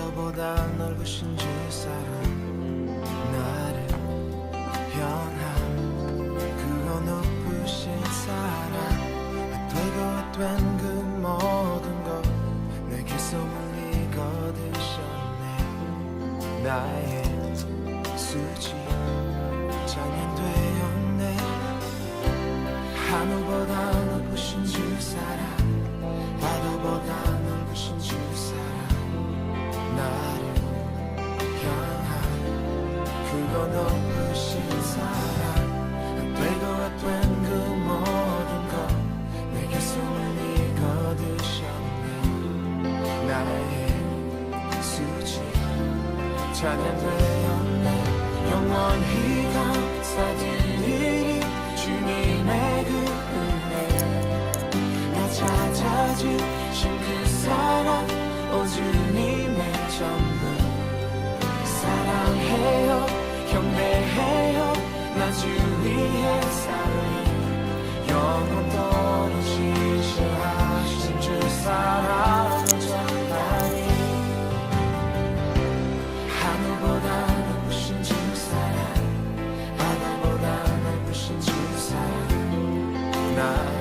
파도보다 넓으신 주 사랑 나를 향한 그거 높으신 사랑 되고 된 그 모든 것 내게 소문이 거두셨네 나의 수지 찬양되었네 하늘보다 높으신 주 사랑 파도보다 넓으신 주 사랑 나를 향한 그거 높으신 사랑 되고 된 그 모든 것 내게 소문이 거두셨네 나의 수지 찬양되었네 영원히 감사드리리 주님의 그 은혜 나 찾아주신 그 사랑 오 주님의 전부 사랑해요 경배해요 나 주 위에 살리 영원토록 지시하신 주 사랑을 전하리 하늘보다 높으신 주 사랑 바다보다 넓으신 주 사랑 나를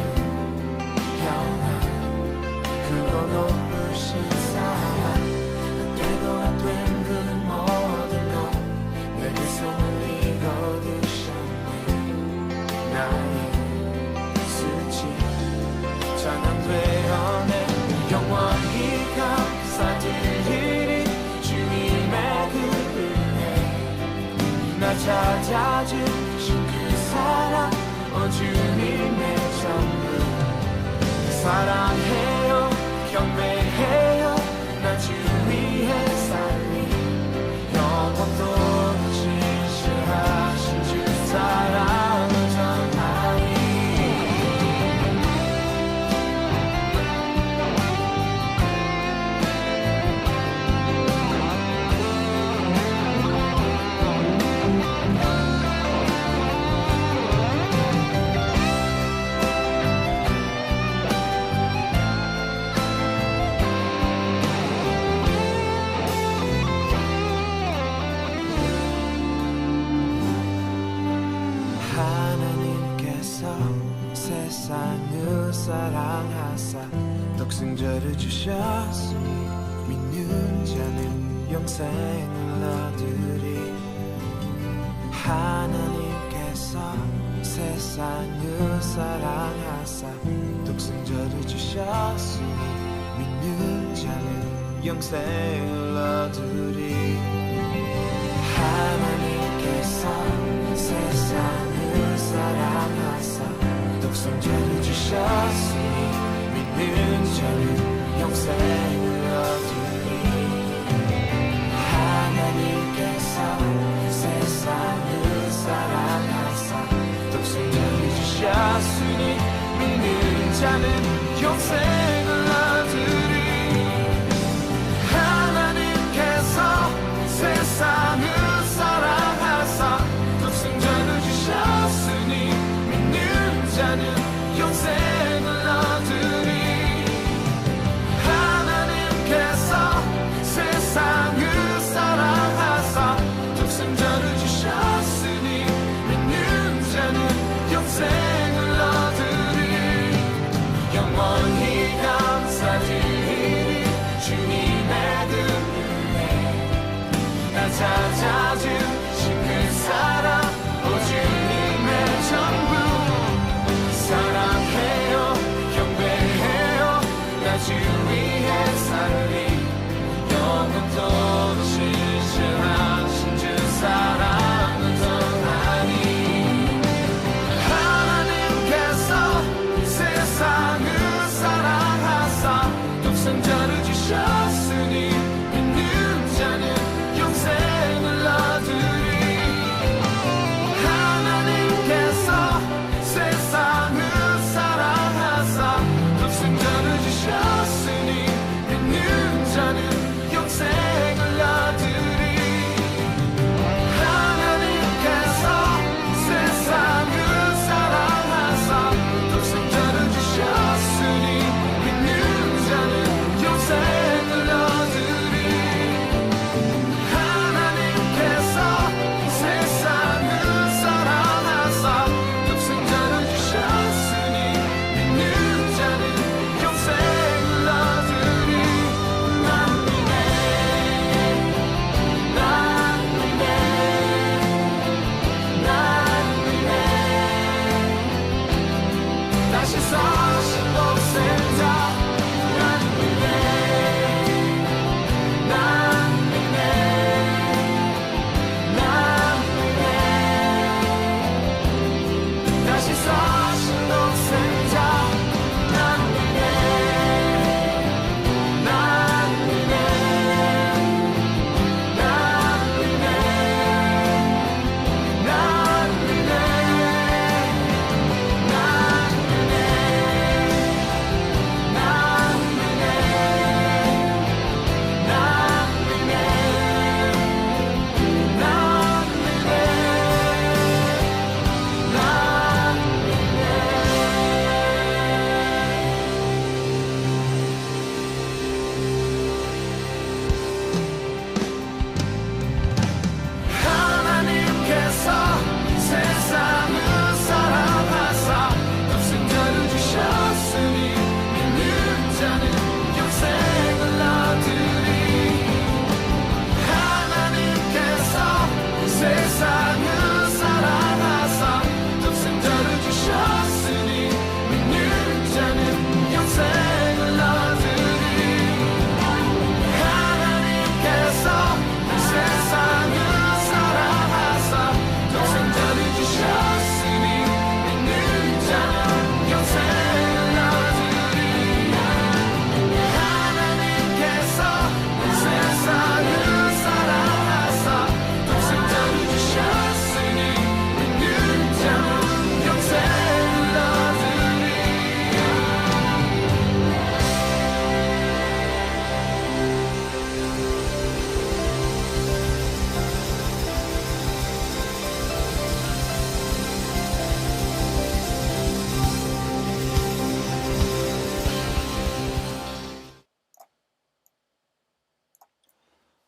향한 그거 높으신 사랑 되고 안 된 그 모든 것 내게 소문이 거두셨네 나의 수치 찬양되었네 영원히 감사드리리 주님의 그 은혜 나 찾아주신 그 사랑 오 주님의 전부 사랑해요 경배해요 나 주 위에 살리 영원토록 지시하신 주 사랑을 전하리 하나님께서 세상을 사랑하사 독생자를 주셨으니 믿는 자는 영생을 얻으리 하나님께서 세상을 사랑하사 독생자를 주셨으니 믿는 자는 영생을 얻으리 하나님께서 세상을 사랑하사 독생자를 주셨으니 믿는 자는 영생을 얻으리 하나님께서 세상을 사랑하사 독생자를 주셨으니 믿는 자는 영생을 얻으리 하나님께서 세상을 사랑하사 독생자를 주셨으니 믿는 자는 영생을 얻으리 하나님께서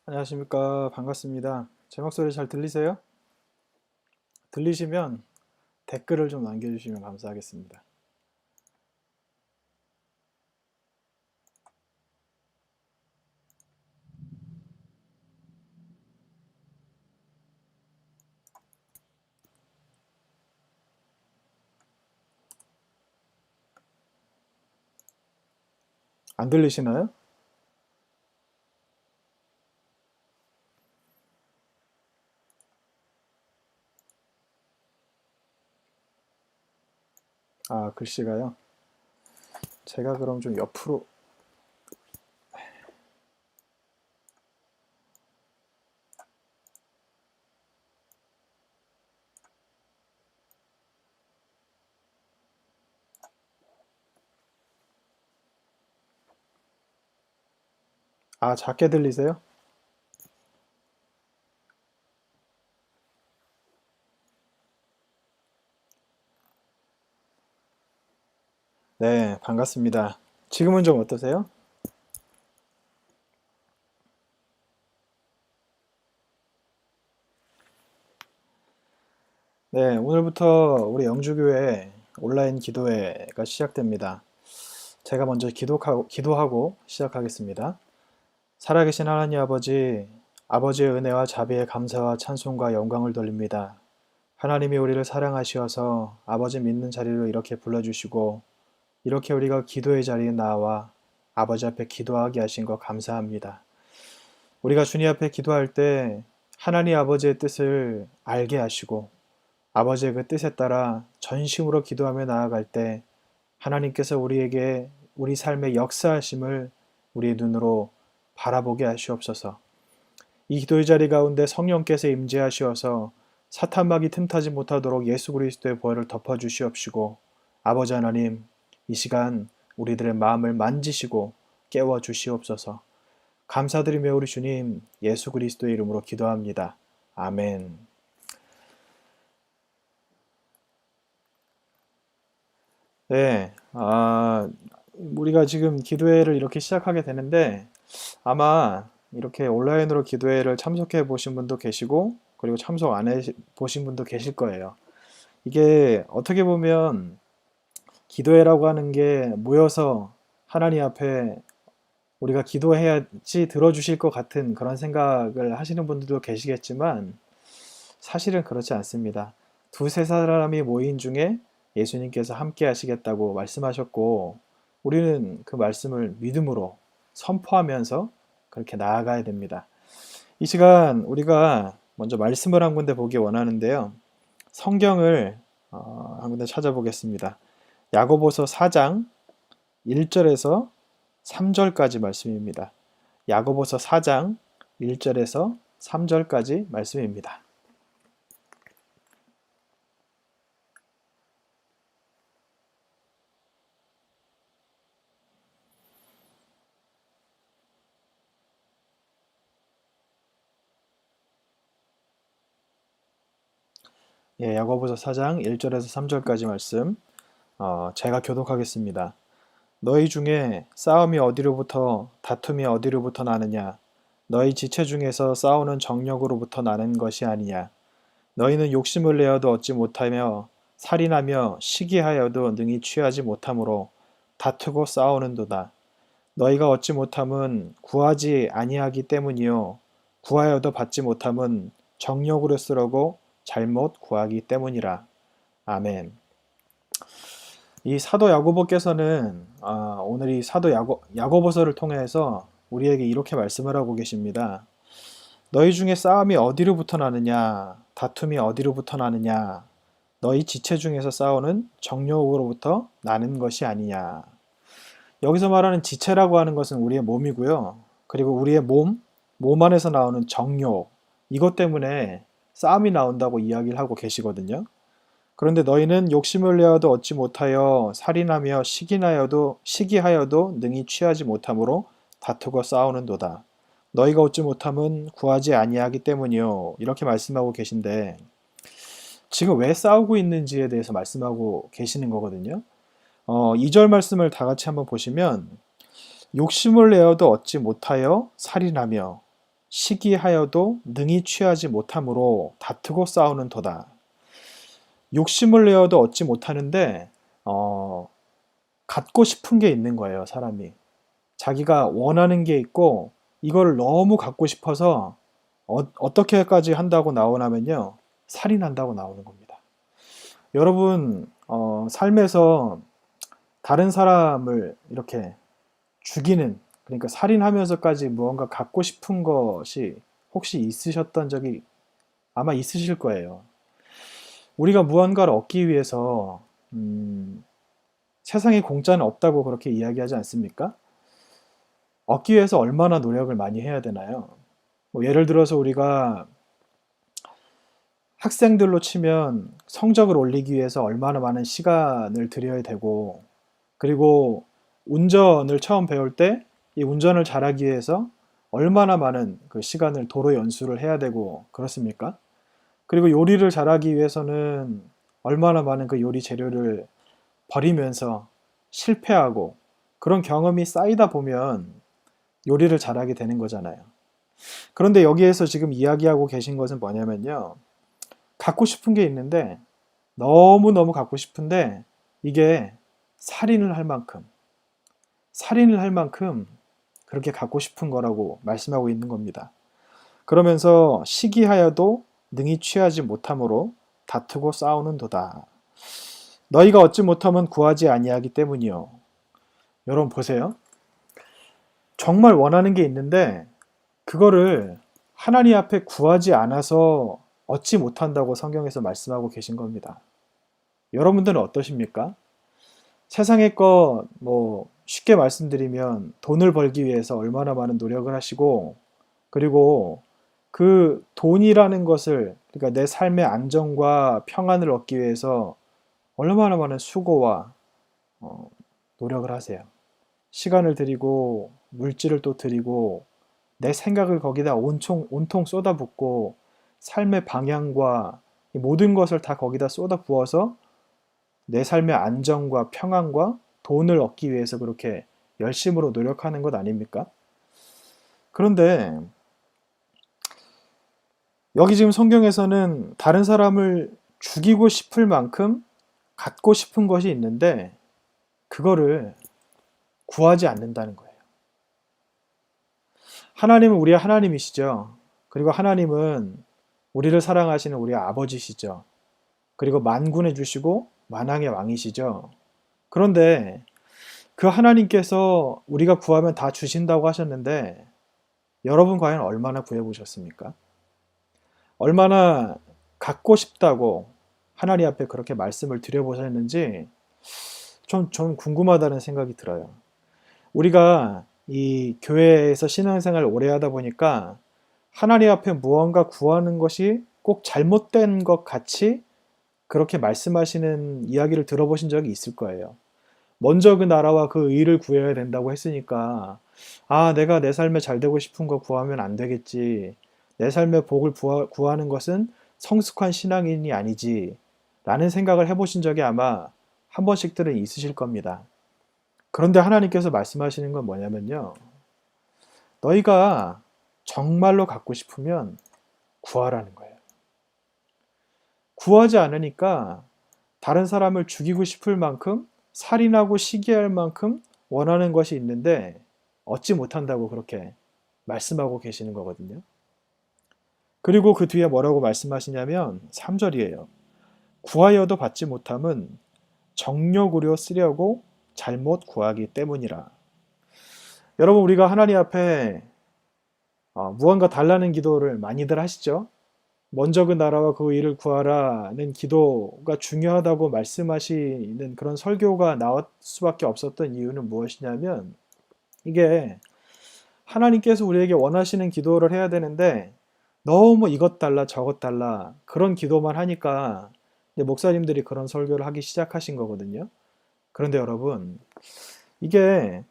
안녕하십니까. 반갑습니다. 제 목소리 잘 들리세요? 들리시면 댓글을 좀 남겨주시면 감사하겠습니다. 안 들리시나요? 아, 글씨가요? 제가 그럼 좀 옆으로, 아, 작게 들리세요? 네, 반갑습니다. 지금은 좀 어떠세요? 네, 오늘부터 우리 영주교회 온라인 기도회가 시작됩니다. 제가 먼저 기도하고 시작하겠습니다. 살아계신 하나님 아버지, 아버지의 은혜와 자비의 감사와 찬송과 영광을 돌립니다. 하나님이 우리를 사랑하시어서 아버지 믿는 자리로 이렇게 불러주시고 이렇게 우리가 기도의 자리에 나와 아버지 앞에 기도하게 하신 것 감사합니다. 우리가 주님 앞에 기도할 때 하나님 아버지의 뜻을 알게 하시고 아버지의 그 뜻에 따라 전심으로 기도하며 나아갈 때 하나님께서 우리에게 우리 삶의 역사하심을 우리의 눈으로 바라보게 하시옵소서. 이 기도의 자리 가운데 성령께서 임재하시어서 사탄막이 틈타지 못하도록 예수 그리스도의 보혈을 덮어주시옵시고 아버지 하나님 이 시간 우리들의 마음을 만지시고 깨워주시옵소서. 감사드리며 우리 주님 예수 그리스도의 이름으로 기도합니다. 아멘. 네, 우리가 지금 기도회를 이렇게 시작하게 되는데 아마 이렇게 온라인으로 기도회를 참석해 보신 분도 계시고 그리고 참석 안 해 보신 분도 계실 거예요. 이게 어떻게 보면 기도회라고 하는 게 모여서 하나님 앞에 우리가 기도해야지 들어주실 것 같은 그런 생각을 하시는 분들도 계시겠지만 사실은 그렇지 않습니다. 두세 사람이 모인 중에 예수님께서 함께 하시겠다고 말씀하셨고 우리는 그 말씀을 믿음으로 선포하면서 그렇게 나아가야 됩니다. 이 시간 우리가 먼저 말씀을 한 군데 보기 원하는데요. 성경을 한 군데 찾아보겠습니다. 야고보서 4장 1절에서 3절까지 말씀입니다. 야고보서 4장 1절에서 3절까지 말씀입니다. 예, 야고보서 4장 1절에서 3절까지 말씀 제가 교독하겠습니다. 너희 중에 싸움이 어디로부터 다툼이 어디로부터 나느냐? 너희 지체 중에서 싸우는 정력으로부터 나는 것이 아니냐? 너희는 욕심을 내어도 얻지 못하며 살인하며 시기하여도 능히 취하지 못하므로 다투고 싸우는도다. 너희가 얻지 못함은 구하지 아니하기 때문이요 구하여도 받지 못함은 정력으로 쓰려고 잘못 구하기 때문이라. 아멘. 이 사도 야고보께서는 오늘 이 사도 야고보서를 통해서 우리에게 이렇게 말씀을 하고 계십니다. 너희 중에 싸움이 어디로부터 나느냐? 다툼이 어디로부터 나느냐? 너희 지체 중에서 싸우는 정욕으로부터 나는 것이 아니냐? 여기서 말하는 지체라고 하는 것은 우리의 몸이고요. 그리고 우리의 몸 안에서 나오는 정욕, 이것 때문에 싸움이 나온다고 이야기를 하고 계시거든요. 그런데 너희는 욕심을 내어도 얻지 못하여 살인하며 시기하여도 능히 취하지 못하므로 다투고 싸우는도다. 너희가 얻지 못함은 구하지 아니하기 때문이요. 이렇게 말씀하고 계신데 지금 왜 싸우고 있는지에 대해서 말씀하고 계시는 거거든요. 2절 말씀을 다 같이 한번 보시면 욕심을 내어도 얻지 못하여 살인하며 시기하여도 능히 취하지 못함으로 다투고 싸우는 도다. 욕심을 내어도 얻지 못하는데 갖고 싶은 게 있는 거예요, 사람이. 자기가 원하는 게 있고 이걸 너무 갖고 싶어서 어떻게까지 한다고 나오냐면요, 살인한다고 나오는 겁니다. 여러분, 삶에서 다른 사람을 이렇게 죽이는, 그러니까 살인하면서까지 무언가 갖고 싶은 것이 혹시 있으셨던 적이 아마 있으실 거예요. 우리가 무언가를 얻기 위해서 세상에 공짜는 없다고 그렇게 이야기하지 않습니까? 얻기 위해서 얼마나 노력을 많이 해야 되나요? 뭐 예를 들어서 우리가 학생들로 치면 성적을 올리기 위해서 얼마나 많은 시간을 들여야 되고, 그리고 운전을 처음 배울 때 이 운전을 잘하기 위해서 얼마나 많은 그 시간을 도로 연수를 해야 되고 그렇습니까? 그리고 요리를 잘하기 위해서는 얼마나 많은 그 요리 재료를 버리면서 실패하고 그런 경험이 쌓이다 보면 요리를 잘하게 되는 거잖아요. 그런데 여기에서 지금 이야기하고 계신 것은 뭐냐면요, 갖고 싶은 게 있는데, 너무너무 갖고 싶은데 이게 살인을 할 만큼 그렇게 갖고 싶은 거라고 말씀하고 있는 겁니다. 그러면서 시기하여도 능히 취하지 못함으로 다투고 싸우는도다. 너희가 얻지 못하면 구하지 아니하기 때문이요. 여러분 보세요. 정말 원하는 게 있는데 그거를 하나님 앞에 구하지 않아서 얻지 못한다고 성경에서 말씀하고 계신 겁니다. 여러분들은 어떠십니까? 세상의 것, 쉽게 말씀드리면 돈을 벌기 위해서 얼마나 많은 노력을 하시고, 그리고 그 돈이라는 것을, 그러니까 내 삶의 안정과 평안을 얻기 위해서 얼마나 많은 수고와 노력을 하세요. 시간을 들이고 물질을 또 들이고 내 생각을 거기다 온통 쏟아붓고 삶의 방향과 이 모든 것을 다 거기다 쏟아부어서 내 삶의 안정과 평안과 돈을 얻기 위해서 그렇게 열심으로 노력하는 것 아닙니까? 그런데 여기 지금 성경에서는 다른 사람을 죽이고 싶을 만큼 갖고 싶은 것이 있는데 그거를 구하지 않는다는 거예요. 하나님은 우리의 하나님이시죠. 그리고 하나님은 우리를 사랑하시는 우리의 아버지시죠. 그리고 만군해 주시고 만왕의 왕이시죠. 그런데 그 하나님께서 우리가 구하면 다 주신다고 하셨는데 여러분 과연 얼마나 구해보셨습니까? 얼마나 갖고 싶다고 하나님 앞에 그렇게 말씀을 드려보셨는지 좀 궁금하다는 생각이 들어요. 우리가 이 교회에서 신앙생활을 오래 하다 보니까 하나님 앞에 무언가 구하는 것이 꼭 잘못된 것 같이 그렇게 말씀하시는 이야기를 들어보신 적이 있을 거예요. 먼저 그 나라와 그 의를 구해야 된다고 했으니까 내가 내 삶에 잘 되고 싶은 거 구하면 안 되겠지. 내 삶의 복을 구하는 것은 성숙한 신앙인이 아니지 라는 생각을 해보신 적이 아마 한 번씩들은 있으실 겁니다. 그런데 하나님께서 말씀하시는 건 뭐냐면요, 너희가 정말로 갖고 싶으면 구하라는 거예요. 구하지 않으니까 다른 사람을 죽이고 싶을 만큼 살인하고 시기할 만큼 원하는 것이 있는데 얻지 못한다고 그렇게 말씀하고 계시는 거거든요. 그리고 그 뒤에 뭐라고 말씀하시냐면 3절이에요. 구하여도 받지 못함은 정욕으로 쓰려고 잘못 구하기 때문이라. 여러분, 우리가 하나님 앞에 무언가 달라는 기도를 많이들 하시죠? 먼저 그 나라와 그 일을 구하라는 기도가 중요하다고 말씀하시는 그런 설교가 나올 수밖에 없었던 이유는 무엇이냐면, 이게 하나님께서 우리에게 원하시는 기도를 해야 되는데 너무 이것 달라 저것 달라 그런 기도만 하니까 목사님들이 그런 설교를 하기 시작하신 거거든요. 그런데 여러분, 이게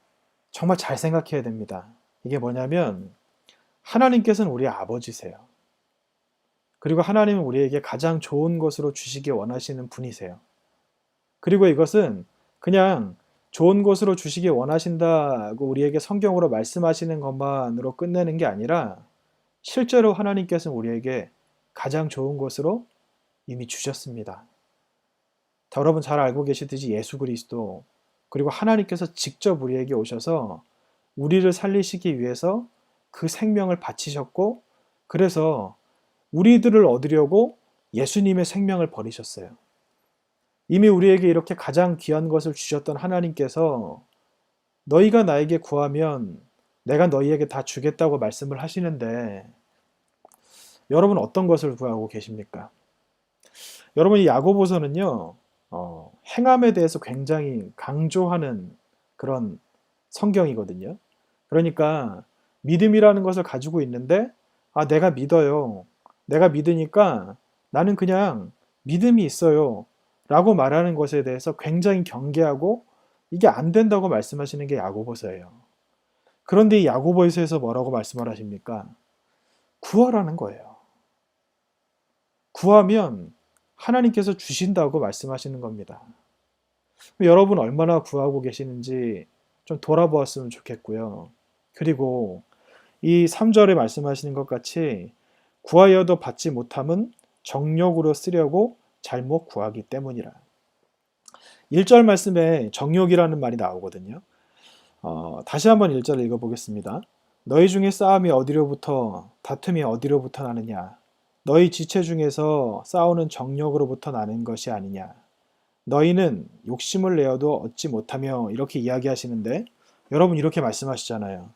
정말 잘 생각해야 됩니다. 이게 뭐냐면 하나님께서는 우리의 아버지세요. 그리고 하나님은 우리에게 가장 좋은 것으로 주시기 원하시는 분이세요. 그리고 이것은 그냥 좋은 것으로 주시기 원하신다고 우리에게 성경으로 말씀하시는 것만으로 끝내는 게 아니라 실제로 하나님께서는 우리에게 가장 좋은 것으로 이미 주셨습니다. 여러분 잘 알고 계시듯이 예수 그리스도, 그리고 하나님께서 직접 우리에게 오셔서 우리를 살리시기 위해서 그 생명을 바치셨고, 그래서 우리들을 얻으려고 예수님의 생명을 버리셨어요. 이미 우리에게 이렇게 가장 귀한 것을 주셨던 하나님께서 너희가 나에게 구하면 내가 너희에게 다 주겠다고 말씀을 하시는데, 여러분 어떤 것을 구하고 계십니까? 여러분 이 야고보서는요, 행함에 대해서 굉장히 강조하는 그런 성경이거든요. 그러니까 믿음이라는 것을 가지고 있는데, 내가 믿어요. 내가 믿으니까 나는 그냥 믿음이 있어요. 라고 말하는 것에 대해서 굉장히 경계하고 이게 안 된다고 말씀하시는 게 야고보서예요. 그런데 이 야고보서에서 뭐라고 말씀을 하십니까? 구하라는 거예요. 구하면 하나님께서 주신다고 말씀하시는 겁니다. 여러분 얼마나 구하고 계시는지 좀 돌아보았으면 좋겠고요. 그리고 이 3절에 말씀하시는 것 같이 구하여도 받지 못함은 정욕으로 쓰려고 잘못 구하기 때문이라. 1절 말씀에 정욕이라는 말이 나오거든요. 다시 한번 1절 읽어보겠습니다. 너희 중에 싸움이 어디로부터 다툼이 어디로부터 나느냐? 너희 지체 중에서 싸우는 정욕으로부터 나는 것이 아니냐? 너희는 욕심을 내어도 얻지 못하며, 이렇게 이야기하시는데, 여러분 이렇게 말씀하시잖아요.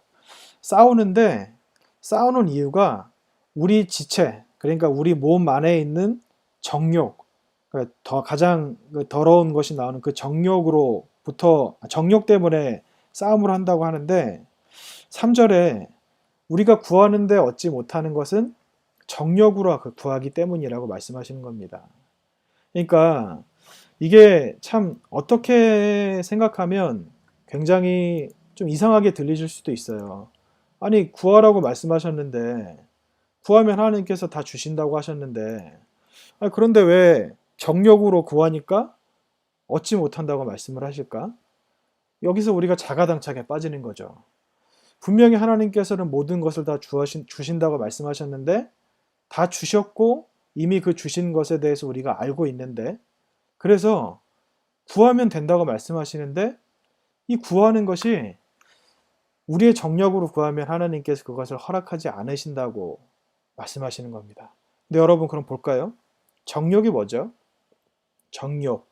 싸우는데 싸우는 이유가 우리 지체, 그러니까 우리 몸 안에 있는 정욕, 그러니까 가장 더러운 것이 나오는 그 정욕으로부터, 정욕 때문에 싸움을 한다고 하는데, 3절에 우리가 구하는데 얻지 못하는 것은 정욕으로 구하기 때문이라고 말씀하시는 겁니다. 그러니까 이게 참 어떻게 생각하면 굉장히 좀 이상하게 들리실 수도 있어요. 아니 구하라고 말씀하셨는데, 구하면 하나님께서 다 주신다고 하셨는데, 그런데 왜 정욕으로 구하니까 얻지 못한다고 말씀을 하실까? 여기서 우리가 자가당착에 빠지는 거죠. 분명히 하나님께서는 모든 것을 다 주신다고 말씀하셨는데, 다 주셨고 이미 그 주신 것에 대해서 우리가 알고 있는데, 그래서 구하면 된다고 말씀하시는데, 이 구하는 것이 우리의 정력으로 구하면 하나님께서 그것을 허락하지 않으신다고 말씀하시는 겁니다. 근데 여러분 그럼 볼까요? 정욕이 뭐죠? 정욕.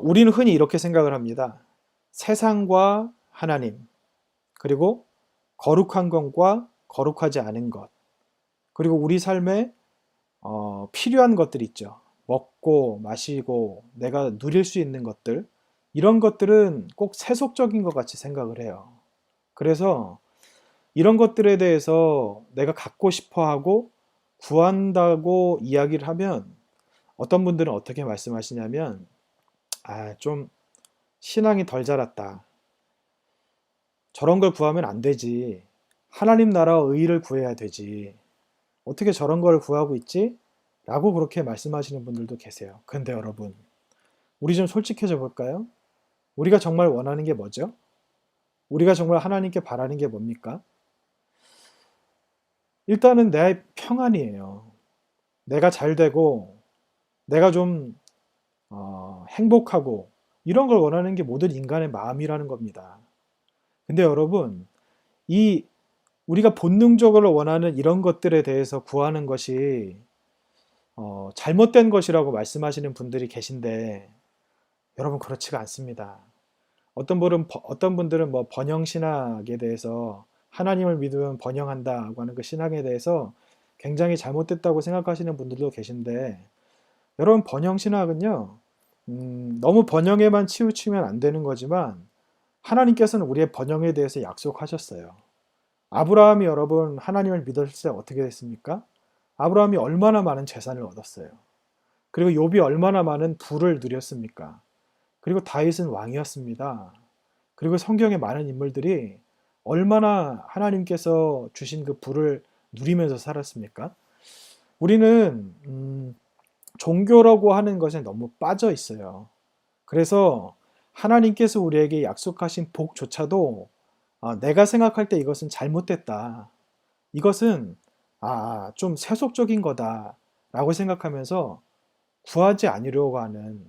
우리는 흔히 이렇게 생각을 합니다. 세상과 하나님, 그리고 거룩한 것과 거룩하지 않은 것, 그리고 우리 삶에 필요한 것들 있죠. 먹고 마시고 내가 누릴 수 있는 것들, 이런 것들은 꼭 세속적인 것 같이 생각을 해요. 그래서 이런 것들에 대해서 내가 갖고 싶어 하고 구한다고 이야기를 하면, 어떤 분들은 어떻게 말씀하시냐면, 좀 신앙이 덜 자랐다. 저런 걸 구하면 안 되지. 하나님 나라와 의를 구해야 되지. 어떻게 저런 걸 구하고 있지? 라고 그렇게 말씀하시는 분들도 계세요. 근데 여러분, 우리 좀 솔직해져 볼까요? 우리가 정말 원하는 게 뭐죠? 우리가 정말 하나님께 바라는 게 뭡니까? 일단은 내 평안이에요. 내가 잘 되고, 내가 좀 행복하고, 이런 걸 원하는 게 모든 인간의 마음이라는 겁니다. 근데 여러분, 우리가 본능적으로 원하는 이런 것들에 대해서 구하는 것이 잘못된 것이라고 말씀하시는 분들이 계신데, 여러분 그렇지가 않습니다. 어떤 분들은 뭐 번영신학에 대해서, 하나님을 믿으면 번영한다고 하는 그 신학에 대해서 굉장히 잘못됐다고 생각하시는 분들도 계신데, 여러분 번영신학은요, 너무 번영에만 치우치면 안 되는 거지만, 하나님께서는 우리의 번영에 대해서 약속하셨어요. 아브라함이 여러분 하나님을 믿었을 때 어떻게 됐습니까? 아브라함이 얼마나 많은 재산을 얻었어요. 그리고 욥이 얼마나 많은 부를 누렸습니까? 그리고 다윗은 왕이었습니다. 그리고 성경의 많은 인물들이 얼마나 하나님께서 주신 그 부를 누리면서 살았습니까? 우리는 종교라고 하는 것에 너무 빠져 있어요. 그래서 하나님께서 우리에게 약속하신 복조차도 내가 생각할 때 이것은 잘못됐다. 이것은 좀 세속적인 거다라고 생각하면서 구하지 않으려고 하는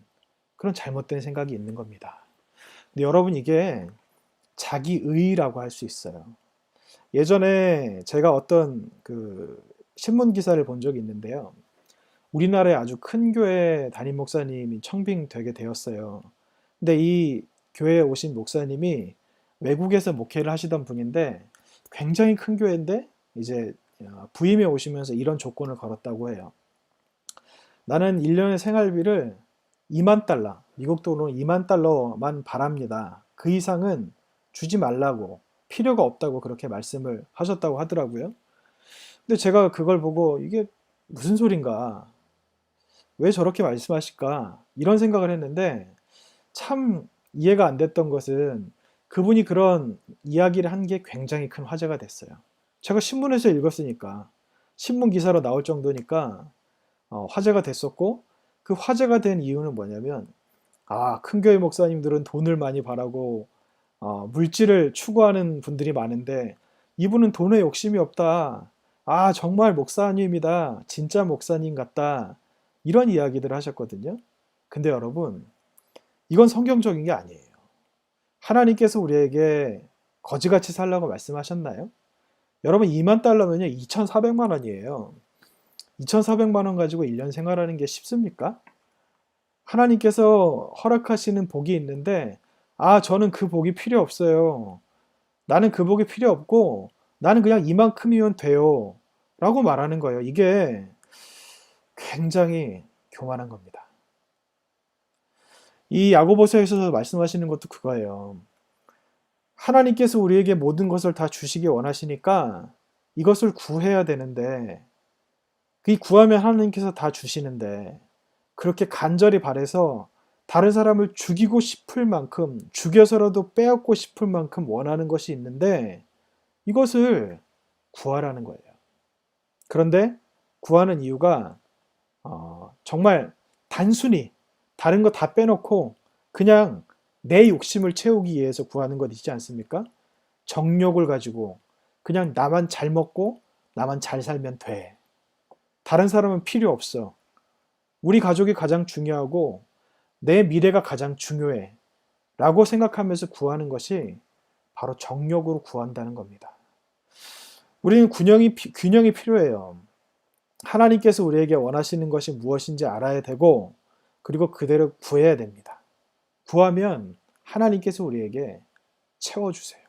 그런 잘못된 생각이 있는 겁니다. 근데 여러분 이게 자기의라고 할 수 있어요. 예전에 제가 어떤 그 신문 기사를 본 적이 있는데요. 우리나라의 아주 큰 교회 담임 목사님이 청빙되게 되었어요. 근데 이 교회에 오신 목사님이 외국에서 목회를 하시던 분인데 굉장히 큰 교회인데 이제 부임해 오시면서 이런 조건을 걸었다고 해요. 나는 1년의 생활비를 2만 달러, 미국 돈으로 2만 달러만 바랍니다. 그 이상은 주지 말라고, 필요가 없다고 그렇게 말씀을 하셨다고 하더라고요. 근데 제가 그걸 보고 이게 무슨 소린가, 왜 저렇게 말씀하실까, 이런 생각을 했는데 참 이해가 안 됐던 것은 그분이 그런 이야기를 한 게 굉장히 큰 화제가 됐어요. 제가 신문에서 읽었으니까, 신문 기사로 나올 정도니까 화제가 됐었고, 그 화제가 된 이유는 뭐냐면 큰 교회 목사님들은 돈을 많이 바라고 물질을 추구하는 분들이 많은데 이분은 돈에 욕심이 없다. 정말 목사님이다. 진짜 목사님 같다. 이런 이야기들을 하셨거든요. 근데 여러분, 이건 성경적인 게 아니에요. 하나님께서 우리에게 거지같이 살라고 말씀하셨나요? 여러분 2만 달러면요 2,400만 원이에요. 2,400만 원 가지고 1년 생활하는 게 쉽습니까? 하나님께서 허락하시는 복이 있는데 저는 그 복이 필요 없어요. 나는 그 복이 필요 없고 나는 그냥 이만큼이면 돼요. 라고 말하는 거예요. 이게 굉장히 교만한 겁니다. 이 야고보서에서 말씀하시는 것도 그거예요. 하나님께서 우리에게 모든 것을 다 주시기 원하시니까 이것을 구해야 되는데 그 구하면 하나님께서 다 주시는데 그렇게 간절히 바라서 다른 사람을 죽이고 싶을 만큼 죽여서라도 빼앗고 싶을 만큼 원하는 것이 있는데 이것을 구하라는 거예요. 그런데 구하는 이유가 정말 단순히 다른 거 다 빼놓고 그냥 내 욕심을 채우기 위해서 구하는 것 있지 않습니까? 정욕을 가지고 그냥 나만 잘 먹고 나만 잘 살면 돼. 다른 사람은 필요 없어. 우리 가족이 가장 중요하고 내 미래가 가장 중요해. 라고 생각하면서 구하는 것이 바로 정욕으로 구한다는 겁니다. 우리는 균형이 필요해요. 하나님께서 우리에게 원하시는 것이 무엇인지 알아야 되고 그리고 그대로 구해야 됩니다. 구하면 하나님께서 우리에게 채워주세요.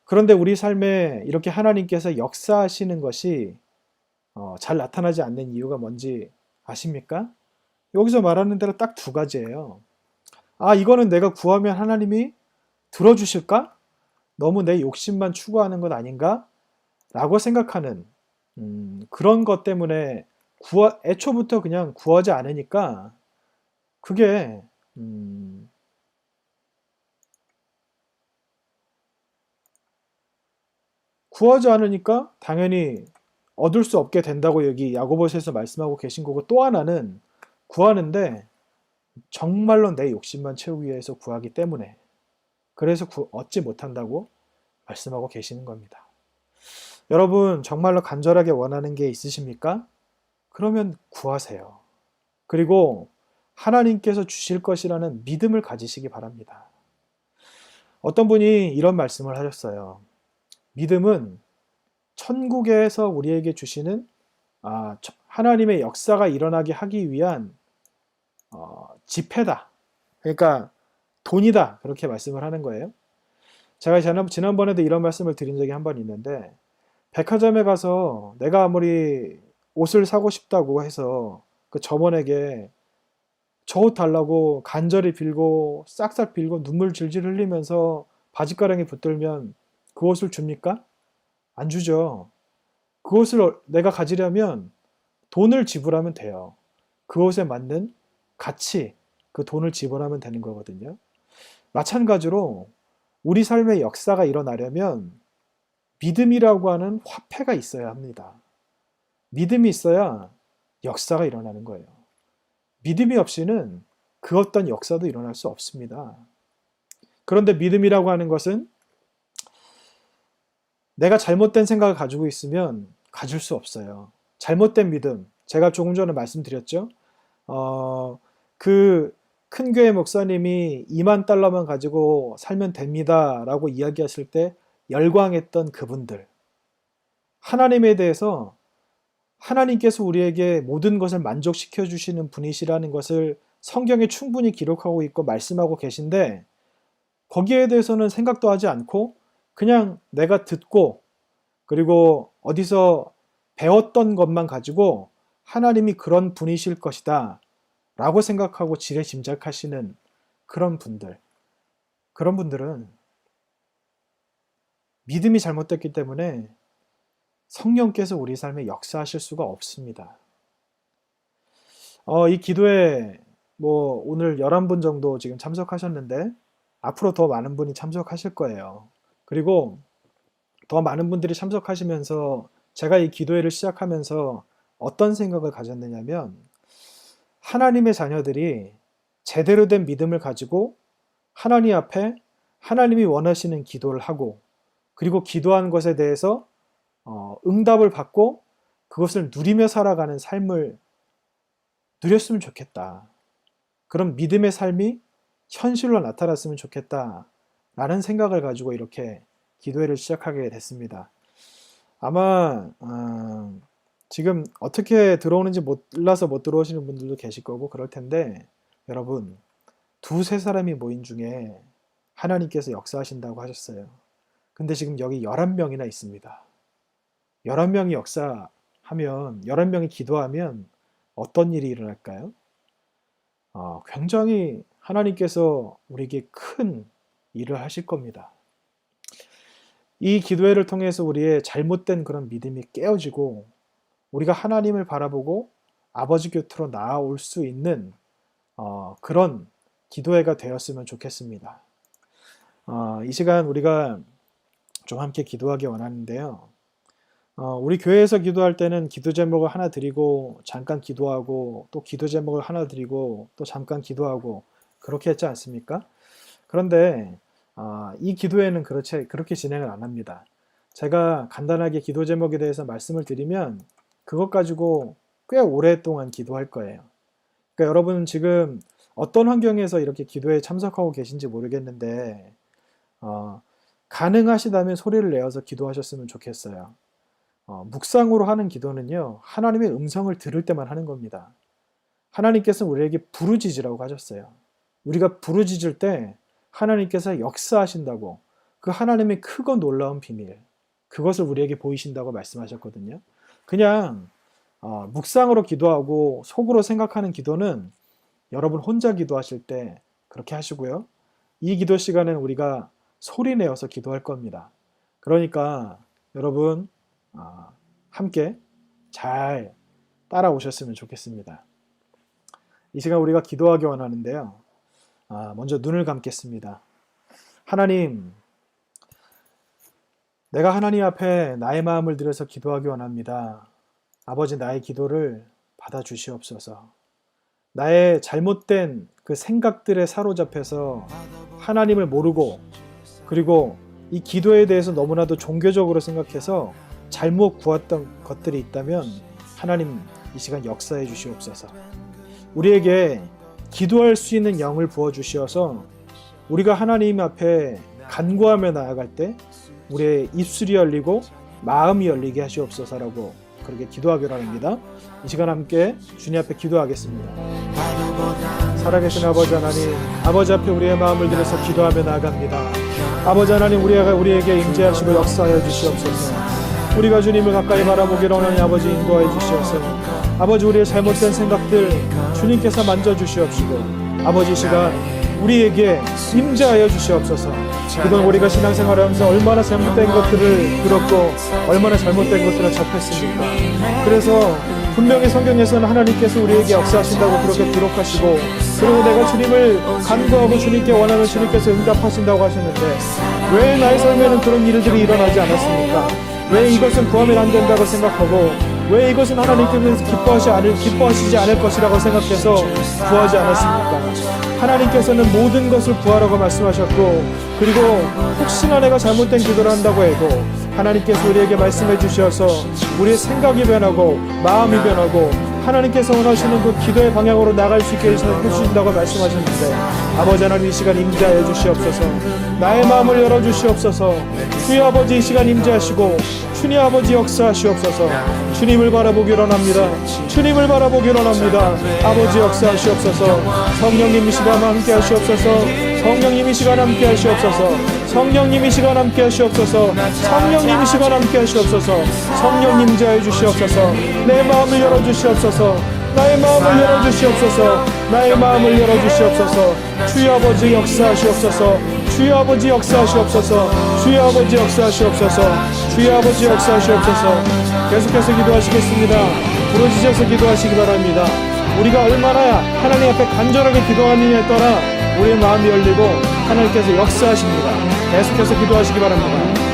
그런데 우리 삶에 이렇게 하나님께서 역사하시는 것이 잘 나타나지 않는 이유가 뭔지 아십니까? 여기서 말하는 대로 딱 두 가지예요. 이거는 내가 구하면 하나님이 들어주실까? 너무 내 욕심만 추구하는 것 아닌가? 라고 생각하는 그런 것 때문에 애초부터 그냥 구하지 않으니까 그게 구하지 않으니까 당연히 얻을 수 없게 된다고 여기 야고보서에서 말씀하고 계신 거고, 또 하나는 구하는데 정말로 내 욕심만 채우기 위해서 구하기 때문에 그래서 얻지 못한다고 말씀하고 계시는 겁니다. 여러분 정말로 간절하게 원하는 게 있으십니까? 그러면 구하세요. 그리고 하나님께서 주실 것이라는 믿음을 가지시기 바랍니다. 어떤 분이 이런 말씀을 하셨어요. 믿음은 천국에서 우리에게 주시는 하나님의 역사가 일어나게 하기 위한 지폐다. 그러니까 돈이다. 그렇게 말씀을 하는 거예요. 제가 지난번에도 이런 말씀을 드린 적이 한 번 있는데 백화점에 가서 내가 아무리 옷을 사고 싶다고 해서 그 점원에게 저 옷 달라고 간절히 빌고 싹싹 빌고 눈물 질질 흘리면서 바짓가랑이 붙들면 그 옷을 줍니까? 안 주죠. 그 옷을 내가 가지려면 돈을 지불하면 돼요. 그 옷에 맞는 가치, 그 돈을 지불하면 되는 거거든요. 마찬가지로 우리 삶의 역사가 일어나려면 믿음이라고 하는 화폐가 있어야 합니다. 믿음이 있어야 역사가 일어나는 거예요. 믿음이 없이는 그 어떤 역사도 일어날 수 없습니다. 그런데 믿음이라고 하는 것은 내가 잘못된 생각을 가지고 있으면 가질 수 없어요. 잘못된 믿음. 제가 조금 전에 말씀드렸죠. 그 큰 교회 목사님이 2만 달러만 가지고 살면 됩니다 라고 이야기하실 때 열광했던 그분들. 하나님에 대해서 하나님께서 우리에게 모든 것을 만족시켜 주시는 분이시라는 것을 성경에 충분히 기록하고 있고 말씀하고 계신데 거기에 대해서는 생각도 하지 않고 그냥 내가 듣고 그리고 어디서 배웠던 것만 가지고 하나님이 그런 분이실 것이다 라고 생각하고 지레짐작하시는 그런 분들은 믿음이 잘못됐기 때문에 성령께서 우리 삶에 역사하실 수가 없습니다. 이 기도에 오늘 11분 정도 지금 참석하셨는데 앞으로 더 많은 분이 참석하실 거예요. 그리고 더 많은 분들이 참석하시면서 제가 이 기도회를 시작하면서 어떤 생각을 가졌느냐면 하나님의 자녀들이 제대로 된 믿음을 가지고 하나님 앞에 하나님이 원하시는 기도를 하고 그리고 기도한 것에 대해서 응답을 받고 그것을 누리며 살아가는 삶을 누렸으면 좋겠다. 그런 믿음의 삶이 현실로 나타났으면 좋겠다. 라는 생각을 가지고 이렇게 기도회를 시작하게 됐습니다. 아마 지금 어떻게 들어오는지 몰라서 못 들어오시는 분들도 계실 거고 그럴 텐데 여러분 두세 사람이 모인 중에 하나님께서 역사하신다고 하셨어요. 근데 지금 여기 11명이나 있습니다. 11명이 역사하면 11명이 기도하면 어떤 일이 일어날까요? 굉장히 하나님께서 우리에게 큰 일을 하실 겁니다. 이 기도회를 통해서 우리의 잘못된 그런 믿음이 깨어지고 우리가 하나님을 바라보고 아버지 곁으로 나아올 수 있는 그런 기도회가 되었으면 좋겠습니다. 이 시간 우리가 좀 함께 기도하기 원하는데요. 우리 교회에서 기도할 때는 기도 제목을 하나 드리고 잠깐 기도하고 또 기도 제목을 하나 드리고 또 잠깐 기도하고 그렇게 했지 않습니까? 그런데 이 기도회는 그렇게 진행을 안 합니다. 제가 간단하게 기도 제목에 대해서 말씀을 드리면 그것 가지고 꽤 오랫동안 기도할 거예요. 그러니까 여러분은 지금 어떤 환경에서 이렇게 기도에 참석하고 계신지 모르겠는데 가능하시다면 소리를 내어서 기도하셨으면 좋겠어요. 묵상으로 하는 기도는요, 하나님의 음성을 들을 때만 하는 겁니다. 하나님께서는 우리에게 부르짖으라고 하셨어요. 우리가 부르짖을 때 하나님께서 역사하신다고 그 하나님의 크고 놀라운 비밀, 그것을 우리에게 보이신다고 말씀하셨거든요. 그냥 묵상으로 기도하고 속으로 생각하는 기도는 여러분 혼자 기도하실 때 그렇게 하시고요. 이 기도 시간에는 우리가 소리 내어서 기도할 겁니다. 그러니까 여러분 함께 잘 따라오셨으면 좋겠습니다. 이 시간 우리가 기도하기 원하는데요. 먼저 눈을 감겠습니다. 하나님, 내가 하나님 앞에 나의 마음을 들여서 기도하기 원합니다. 아버지, 나의 기도를 받아주시옵소서. 나의 잘못된 그 생각들에 사로잡혀서 하나님을 모르고 그리고 이 기도에 대해서 너무나도 종교적으로 생각해서 잘못 구했던 것들이 있다면 하나님 이 시간 역사해 주시옵소서. 우리에게 기도할 수 있는 영을 부어주시어서 우리가 하나님 앞에 간구하며 나아갈 때 우리의 입술이 열리고 마음이 열리게 하시옵소서라고 그렇게 기도하기로 합니다. 이 시간 함께 주님 앞에 기도하겠습니다. 살아계신 아버지 하나님, 아버지 앞에 우리의 마음을 들여서 기도하며 나아갑니다. 아버지 하나님, 우리에게 임재하시고 역사하여 주시옵소서. 우리가 주님을 가까이 바라보기로 하나님 아버지 인도하여 주시옵소서. 아버지, 우리의 잘못된 생각들 주님께서 만져주시옵시고 아버지 이 시간 우리에게 임재하여 주시옵소서. 그동안 우리가 신앙생활을 하면서 얼마나 잘못된 것들을 들었고 얼마나 잘못된 것들을 접했습니까? 그래서 분명히 성경에서는 하나님께서 우리에게 역사하신다고 그렇게 기록하시고 그리고 내가 주님을 간구하고 주님께 원하면 주님께서 응답하신다고 하셨는데 왜 나의 삶에는 그런 일들이 일어나지 않았습니까? 왜 이것은 구하면 안 된다고 생각하고 왜 이것은 하나님께서 기뻐하시지 않을 것이라고 생각해서 구하지 않았습니까? 하나님께서는 모든 것을 구하라고 말씀하셨고 그리고 혹시나 내가 잘못된 기도를 한다고 해도 하나님께서 우리에게 말씀해 주셔서 우리의 생각이 변하고 마음이 변하고 하나님께서 원하시는 그 기도의 방향으로 나갈 수 있게 해주신다고 말씀하셨는데, 아버지 하나님 이 시간 임재하여 주시옵소서. 나의 마음을 열어주시옵소서. 주여 아버지 이 시간 임재하시고 주님 아버지 역사하시옵소서. 주님을 바라보기로 합니다. 주님을 바라보기로 합니다. 아버지 역사하시옵소서. 성령님 이 시간 함께 하시옵소서. 성령님 이 시간 함께 하시옵소서. 성령님 이 시간 함께 하시옵소서. 성령님 이 시간 함께 하시옵소서. 성령님 임재하여 주시옵소서. 내 마음을 열어주시옵소서. 나의 마음을 열어주시옵소서. 나의 마음을 열어주시옵소서. 주여 아버지 역사하시옵소서. 주여 아버지 역사하시옵소서. 주여 아버지 역사하시옵소서. 주여 아버지 역사하시옵소서. 계속해서 기도하시겠습니다. 부르짖어서 기도하시기 바랍니다. 우리가 얼마나 하나님 앞에 간절하게 기도하느냐에 따라 우리의 마음이 열리고 하나님께서 역사하십니다. 계속해서 기도하시기 바랍니다.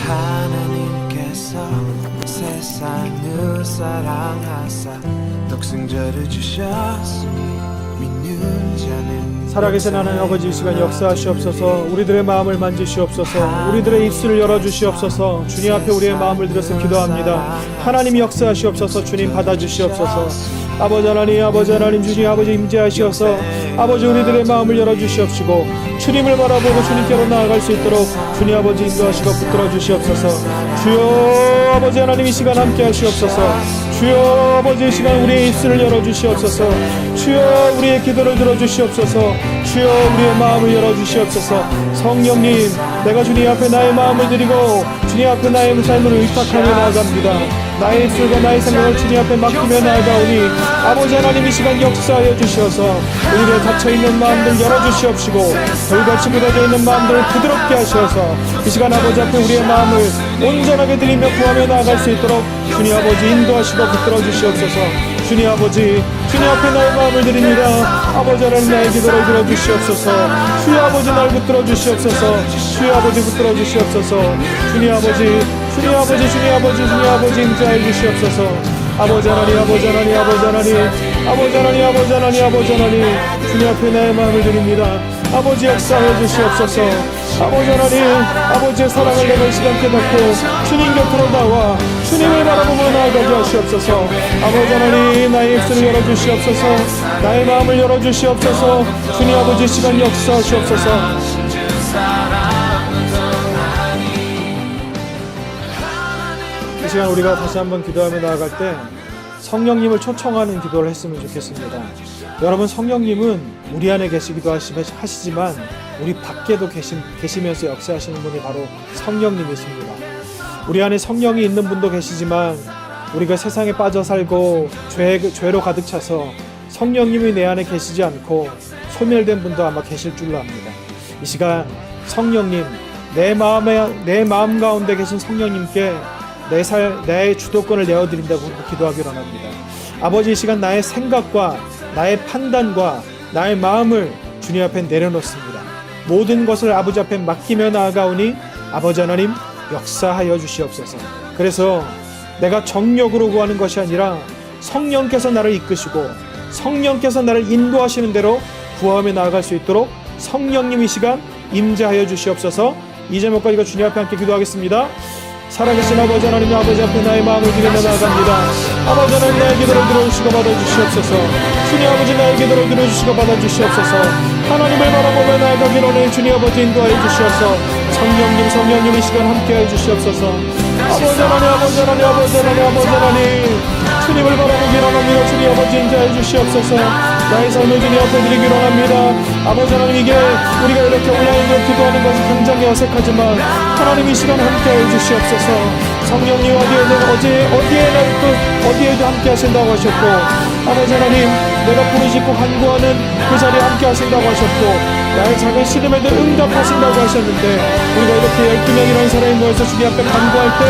하나님께서 세상을 사랑하사 독생자를 주셨으니 믿는 자는 살아계신 하나님 아버지 이 시간 역사하시옵소서. 우리들의 마음을 만지시옵소서. 우리들의 입술을 열어주시옵소서. 주님 앞에 우리의 마음을 들여서 기도합니다. 하나님 역사하시옵소서. 주님 받아주시옵소서. 아버지 하나님 주님 아버지 임재하시어서 아버지 우리들의 마음을 열어주시옵시고 주님을 바라보고 주님께로 나아갈 수 있도록 주님 아버지 인도하시고 붙들어 주시옵소서. 주여 아버지 하나님 이 시간 함께 하시옵소서. 주여 아버지 이 시간 우리의 입술을 열어주시옵소서. 주여 우리의 기도를 들어주시옵소서. 주여 우리의 마음을 열어주시옵소서. 성령님, 내가 주님 앞에 나의 마음을 드리고 주님 앞에 나의 삶을 의탁하며 나아갑니다. 나의 입술과 나의 생각을 주님 앞에 맡기며 나아가오니 아버지 하나님 이 시간 역사하여 주시어서 우리의 닫혀있는 마음들 열어주시옵시고 돌같이 굳어져 있는 마음들을 부드럽게 하시어서 이 시간 아버지 앞에 우리의 마음을 온전하게 드리며 구하며 나아갈 수 있도록 주님 아버지 인도하시고 붙들어 주시옵소서. 주님 아버지 주님 앞에 나의 마음을 드립니다. 아버지 하나님 나의 기도를 들어주시옵소서. 주여 아버지 날 붙들어 주시옵소서. 주여 아버지 붙들어 주시옵소서. 주님 아버지 주님 아버지 주님 아버지 주님 아버지 임재하여 주시옵소서. 아버지 하나님 아버지 하나님 아버지 하나님 아버지 하나님 아버지 하나님 아버지 하나님 주님 앞에 나의 마음을 드립니다. 아버지 역사하여 주시옵소서. 아버지 하나님 아버지의 사랑을 내가 이 시간 깨닫고 주님 곁으로 나와 주님을 바라보며 나아가게 하시옵소서. 아버지 하나님 나의 입술을 열어주시옵소서. 나의 마음을 열어주시옵소서. 주님 아버지 시간 역사하시옵소서. 이 시간 우리가 다시 한번 기도하며 나아갈 때 성령님을 초청하는 기도를 했으면 좋겠습니다. 여러분, 성령님은 우리 안에 계시기도 하시지만 우리 밖에도 계시면서 역사하시는 분이 바로 성령님이십니다. 우리 안에 성령이 있는 분도 계시지만 우리가 세상에 빠져 살고 죄로 가득 차서 성령님이 내 안에 계시지 않고 소멸된 분도 아마 계실 줄로 압니다. 이 시간 성령님, 내 마음 가운데 계신 성령님께 내 주도권을 내어드린다고 기도하기로 합니다. 아버지, 이 시간 나의 생각과 나의 판단과 나의 마음을 주님 앞에 내려놓습니다. 모든 것을 아버지 앞에 맡기며 나아가오니 아버지 하나님 역사하여 주시옵소서. 그래서 내가 정력으로 구하는 것이 아니라 성령께서 나를 이끄시고 성령께서 나를 인도하시는 대로 구하며 나아갈 수 있도록 성령님 이 시간 임재하여 주시옵소서. 이 제목까지 주님 앞에 함께 기도하겠습니다. 살아계신 아버지 하나님, 아버지 앞에 나의 마음을 드리며 나아갑니다. 아버지 하나님, 나의 기도를 들어주시고 받아주시옵소서. 주님 아버지, 나의 기도를 들어주시고 받아주시옵소서. 하나님을 바라보며 나아가기로 해 주님 아버지 인도하여 주시옵소서. 성령님 이 시간 함께하여 주시옵소서. 아버지 하나님, 아버지 하나님, 아버지 하나님, 아버지 하나님, 주님을 바라보기로 합니다. 주님 아버지 인도하여 주시옵소서. 나의 삶을 주님 앞에 드리기로 합니다. 아버지 하나님, 이게 우리가 이렇게 온라인으로 기도하는 것이 굉장히 어색하지만 하나님 이 시간 함께해 주시옵소서. 성령님 어디에도 함께 하신다고 하셨고 아버지 하나님, 내가 부르짖고 간구하는 그 자리에 함께 하신다고 하셨고 나의 작은 시름에도 응답하신다고 하셨는데 우리가 이렇게 12명이라는 사람이 모여서 주님 앞에 간구할 때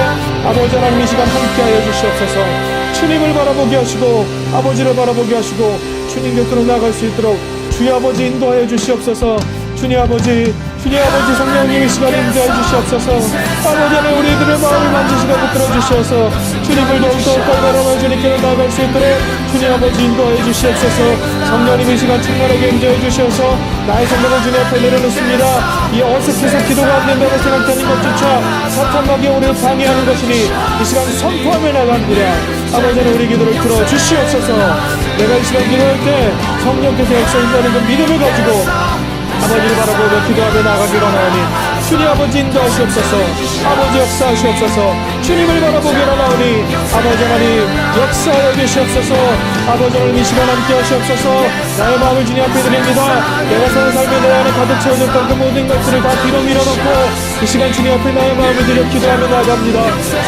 아버지 하나님 이 시간 함께하여 주시옵소서. 주님을 바라보게 하시고 아버지를 바라보게 하시고 주님 곁으로 나아갈 수 있도록 주여 아버지 인도하여 주시옵소서. 주님 아버지 주님 아버지 성령님의 시간에 인도해 주시옵소서. 아버지 하나님 우리들의 마음을 만지시고 붙들어 주시어서 주님을 더욱더 걸걸하며 주님께로 나아갈 수 있도록 주님 아버지 인도해 주시옵소서. 성령님의 시간 충만하게 인도해 주시어서 나의 생각을 주님 앞에 내려놓습니다. 이 어색해서 기도가 안 된다고 생각하는 것조차 사탄마귀 우리를 방해하는 것이니 이 시간 선포하며 나갑니다. 아버지 하나님 우리 기도를 들어 주시옵소서. 내가 이 시간 기도할 때 성령께서 역사인다는 그 믿음을 가지고 아버지를 바라보며 기도하며 나가기로 하오니 주님 아버지 인도하시옵소서. 아버지 역사하시옵소서. 주님을 바라보기로 하오니 아버지 하나님 역사하여 주시옵소서. 아버지 하나님 이 시간 함께 하시옵소서. 나의 마음을 주님 앞에 드립니다. 내가 사는 삶에 내 안에 가득 채워졌던 그 모든 것들을 다 뒤로 밀어놓고 이 시간 주님 앞에 나의 마음을 드려 기도하며 나갑니다.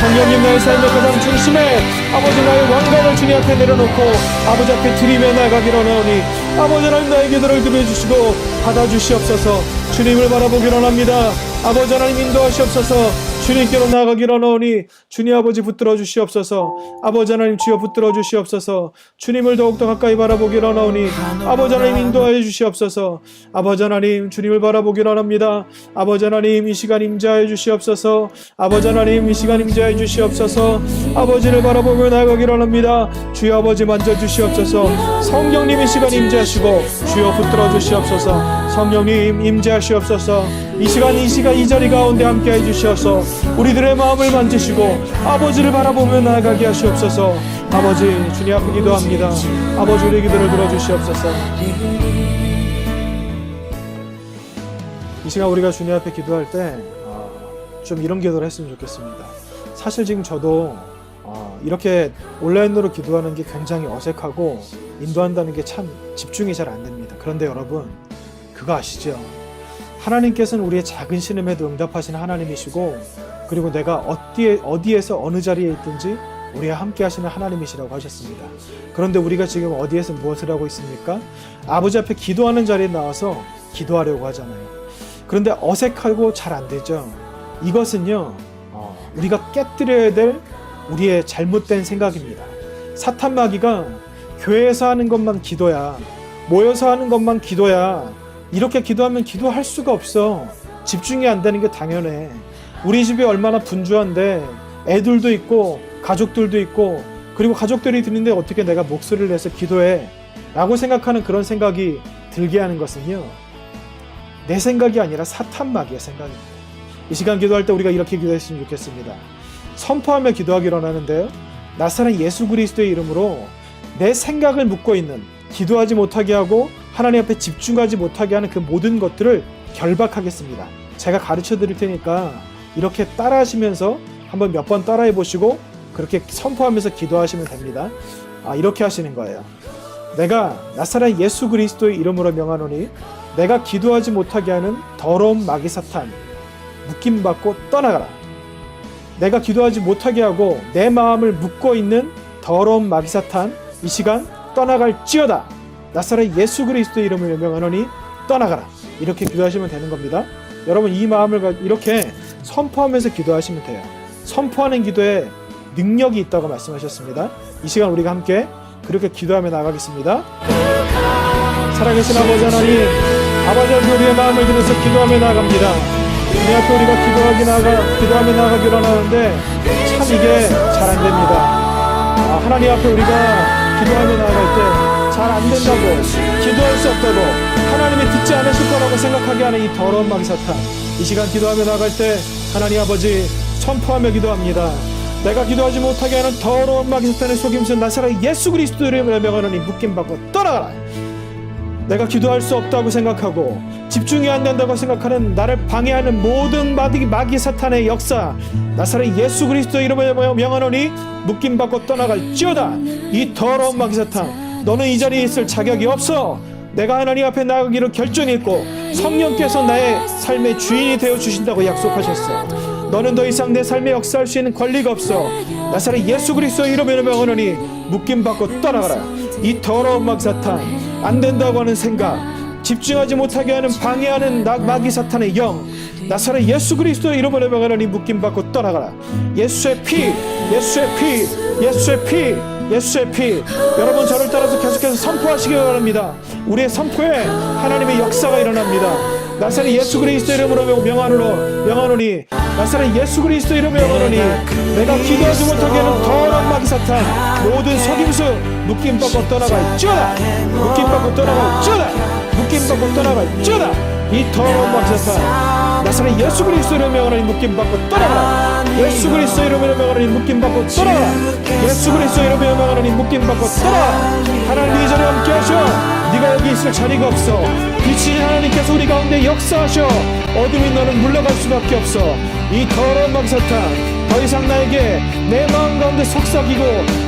성령님 나의 삶의 가장 중심에 아버지 나의 왕관을 주님 앞에 내려놓고 아버지 앞에 드리며 나가기로 하오니 아버지 하나님 나의 기도를 들어주시고 받아주시옵소서. 주님을 바라보기로 합니다. 아버지 하나님 인도하시옵소서. 주님께로 나아가기로 하오니 주님 아버지 붙들어 주시옵소서. 아버지 하나님 주여 붙들어 주시옵소서. 주님을 더욱더 가까이 바라보기로 하오니 아버지 하나님 인도하여 주시옵소서. 아버지 하나님 주님을 바라보기로 합니다. 아버지 하나님 이 시간 임재하여 주시옵소서. 아버지 하나님 이 시간 임재하여 주시옵소서. 아버지를 바라보며 나아가기로 합니다. 주여 아버지 만져 주시옵소서. 성령님 이 시간 임재하시고 주여 붙들어 주시옵소서. 성령님 임재하시옵소서. 이 시간 이 자리 가운데 함께해 주시옵소서. 우리들의 마음을 만지시고 아버지를 바라보며 나아가게 하시옵소서. 아버지 주님 앞에 기도합니다. 아버지 우리 기도를 들어주시옵소서. 이 시간 우리가 주님 앞에 기도할 때 좀 이런 기도를 했으면 좋겠습니다. 사실 지금 저도 이렇게 온라인으로 기도하는 게 굉장히 어색하고 인도한다는 게 참 집중이 잘 안 됩니다. 그런데 여러분 그거 아시죠? 하나님께서는 우리의 작은 신음에도 응답하시는 하나님이시고 그리고 내가 어디에서 어느 자리에 있든지 우리와 함께 하시는 하나님이시라고 하셨습니다. 그런데 우리가 지금 어디에서 무엇을 하고 있습니까? 아버지 앞에 기도하는 자리에 나와서 기도하려고 하잖아요. 그런데 어색하고 잘 안 되죠. 이것은요 우리가 깨뜨려야 될 우리의 잘못된 생각입니다. 사탄마귀가 교회에서 하는 것만 기도야, 모여서 하는 것만 기도야, 이렇게 기도하면 기도할 수가 없어. 집중이 안 되는 게 당연해. 우리 집이 얼마나 분주한데 애들도 있고 가족들도 있고 그리고 가족들이 드는데 어떻게 내가 목소리를 내서 기도해 라고 생각하는 그런 생각이 들게 하는 것은요 내 생각이 아니라 사탄마귀의 생각입니다. 이 시간 기도할 때 우리가 이렇게 기도했으면 좋겠습니다. 선포하며 기도하기로 하는데요, 나사렛 예수 그리스도의 이름으로 내 생각을 묻고 있는, 기도하지 못하게 하고 하나님 앞에 집중하지 못하게 하는 그 모든 것들을 결박하겠습니다. 제가 가르쳐 드릴 테니까 이렇게 따라 하시면서 한번 몇 번 따라해 보시고 그렇게 선포하면서 기도하시면 됩니다. 이렇게 하시는 거예요. 내가 나사렛 예수 그리스도의 이름으로 명하노니 내가 기도하지 못하게 하는 더러운 마귀 사탄 묶임받고 떠나가라. 내가 기도하지 못하게 하고 내 마음을 묶고 있는 더러운 마귀 사탄 이 시간 떠나갈지어다. 나사렛 예수 그리스도의 이름을 명하노니 떠나가라. 이렇게 기도하시면 되는 겁니다. 여러분 이 마음을 이렇게 선포하면서 기도하시면 돼요. 선포하는 기도에 능력이 있다고 말씀하셨습니다. 이 시간 우리가 함께 그렇게 기도하며 나가겠습니다. 살아계신 아버지 하나님, 아버지 하나님 우리의 마음을 들여서 기도하며 나갑니다. 내 앞에 우리가 기도하며 나가기로 하는데 참 이게 잘 안 됩니다. 하나님 앞에 우리가 기도하며 나아갈 때 잘 안 된다고, 기도할 수 없다고, 하나님이 듣지 않으실 거라고 생각하게 하는 이 더러운 마귀 사탄, 이 시간 기도하며 나갈 때 하나님 아버지 선포하며 기도합니다. 내가 기도하지 못하게 하는 더러운 마귀 사탄의 속임수 나사렛 예수 그리스도의 명하노니 묶임받고 떠나가라. 내가 기도할 수 없다고 생각하고 집중이 안 된다고 생각하는 나를 방해하는 모든 마귀 사탄의 역사 나사렛 예수 그리스도의 이름으로 명하노니 묶임받고 떠나갈지어다. 이 더러운 마귀 사탄, 너는 이 자리에 있을 자격이 없어. 내가 하나님 앞에 나가기로 결정했고 성령께서 나의 삶의 주인이 되어 주신다고 약속하셨어. 너는 더 이상 내 삶에 역사할 수 있는 권리가 없어. 나사렛 예수 그리스도의 이름으로 명하노니 묶임받고 떠나가라. 이 더러운 마귀 사탄, 안 된다고 하는 생각, 집중하지 못하게 하는 방해하는 마귀 사탄의 영, 나사렛 예수 그리스도의 이름으로 명하노니 묶임받고 떠나가라. 예수의 피, 예수의 피, 예수의 피, 예수의 피. 여러분 저를 따라서 계속해서 선포하시기 바랍니다. 우리의 선포에 하나님의 역사가 일어납니다. 나사렛 예수 그리스도 이름으로 명하노니 나사렛 예수 그리스도 이름으로 명하노니 내가 기도하지 못하게 하는 더러운 마귀 사탄 모든 속임수 묶임받고 떠나갈지어다. 묶임받고 떠나갈지어다. 묶임받고 떠나갈지어다. 이 더러운 마귀 사탄 나사렛 예수 그리스도 이름으로 명하노니 묶임받고 떠나가라. 예수 그리스도 이름으로 명하노니 묶임받고 떠나가라. 예수 그리스도 이름으로 명하노니 묶임받고 떠나가라. 하나님 이 자리에 함께 하셔. 네가 여기 있을 자리가 없어. 빛이신 하나님께서 우리 가운데 역사하셔. 어둠이 너는 물러갈 수밖에 없어. 이 더러운 마귀 사탄 더 이상 나에게 내 마음 가운데 속삭이고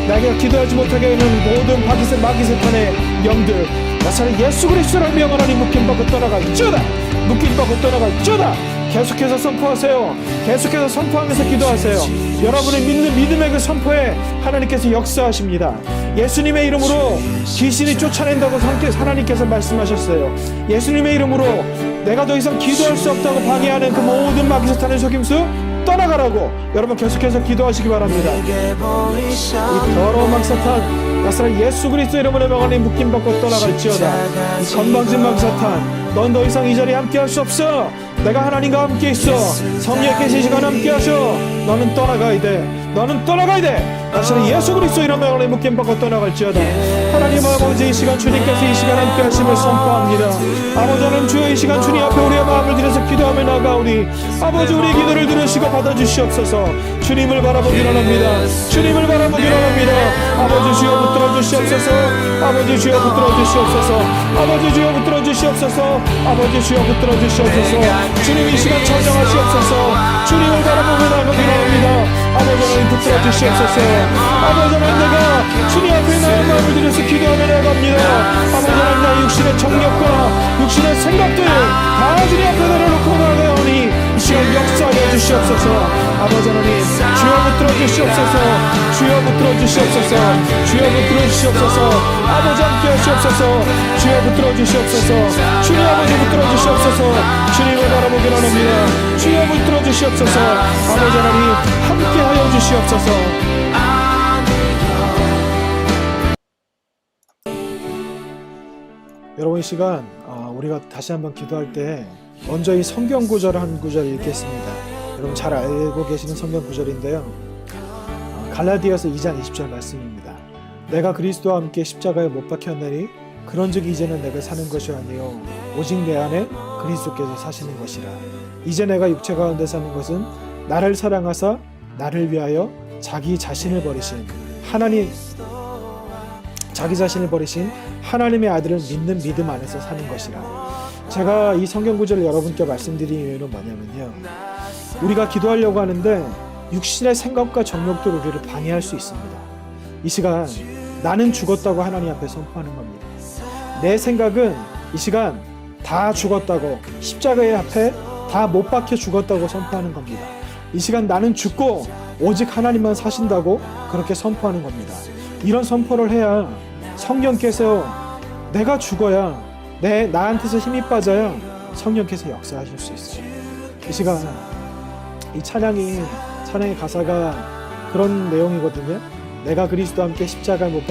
나에게 기도하지 못하게 하는 모든 마귀 사탄의 영들 나사렛 예수 그리스도를 명하노니 묶임받고 떠나갈지어다. 묶임받고 떠나갈지어다. 계속해서 선포하세요. 계속해서 선포하면서 기도하세요. 여러분의 믿는 믿음의 그 선포에 하나님께서 역사하십니다. 예수님의 이름으로 귀신이 쫓아낸다고 하나님께서 말씀하셨어요. 예수님의 이름으로 내가 더 이상 기도할 수 없다고 방해하는 그 모든 마귀 사탄의 속임수 떠나가라고 여러분 계속해서 기도하시기 바랍니다. 이 더러운 마귀 사탄 나사렛 예수 그리스도 이름으로 명하노니 묶임받고 떠나갈지어다. 이 건방진 마귀 사탄 넌 더 이상 이 자리에 함께 할 수 없어. 내가 하나님과 함께 있어. 성령께서 이 시간 함께 하셔. 너는 떠나가야 돼. 너는 떠나가야 돼. 나사렛 예수 그리스도 이름으로 명하노니 묶임받고 떠나갈지어다. 하나님 아버지 이 시간 주님께서 이 시간 함께 하심을 선포합니다. 아버지 하나님 주여 이 시간 주님 앞에 우리의 마음을 들여서 기도하며 나아가오니 아버지 우리의 기도를 들으시고 받아주시옵소서. 주님을 바라보기를 합니다. 주님을 바라보기를 합니다. 아버지 주여 붙들어 주시옵소서. 아버지 주여 붙들어 주시옵소서. 아버지 주여 붙들어 주시옵소서. 아버지 주여 붙들어 주시옵소서. 주님 이 시간 찾아가시옵소서. 주님을 바라보며 나아가기를 합니다. 아버지 하나님 붙들어 주시옵소서. 아버지 하나님 내가 주님 앞에 나의 마음을 들여서 기도하며 나아갑니다. 아버지 하나님 나의 육신의 정력과 육신의 생각들 다 주님 앞에 내려놓고 나아가오니 이 시간 역사하여 주시옵소서. 아버지 하나님 주여 붙들어 주시옵소서. 주여 붙들어 주시옵소서. 주여 붙들어 주시옵소서. 아버지 함께 하시옵소서. 주여 붙들어 주시옵소서. 주님 아버지 붙들어 주시옵소서. 주님을 바라보기를 합니다. 주여 붙들어 주시옵소서. 아버지 하나님 함께 하여 주시옵소서. 여러분 이 시간 우리가 다시 한번 기도할 때 먼저 이 성경 구절 한 구절 읽겠습니다. 여러분 잘 알고 계시는 성경 구절인데요. 갈라디아서 2장 20절 말씀입니다. 내가 그리스도와 함께 십자가에 못 박혔나니 그런즉 이제는 내가 사는 것이 아니요 오직 내 안에 그리스도께서 사시는 것이라. 이제 내가 육체 가운데 사는 것은 나를 사랑하사 나를 위하여 자기 자신을 버리신 하나님의 아들을 믿는 믿음 안에서 사는 것이라. 제가 이 성경 구절을 여러분께 말씀드린 이유는 뭐냐면요, 우리가 기도하려고 하는데 육신의 생각과 정욕들이 우리를 방해할 수 있습니다. 이 시간 나는 죽었다고 하나님 앞에 선포하는 겁니다. 내 생각은 이 시간 다 죽었다고, 십자가의 앞에 다 못 박혀 죽었다고 선포하는 겁니다. 이 시간 나는 죽고 오직 하나님만 사신다고 그렇게 선포하는 겁니다. 이런 선포를 해야 성령께서 내가 죽어야 나한테서 힘이 빠져야 성령께서 역사하실 수 있어요. 이 시간 이 찬양의 가사가 그런 내용이거든요. 내가 그리스도와 함께 십자가에 못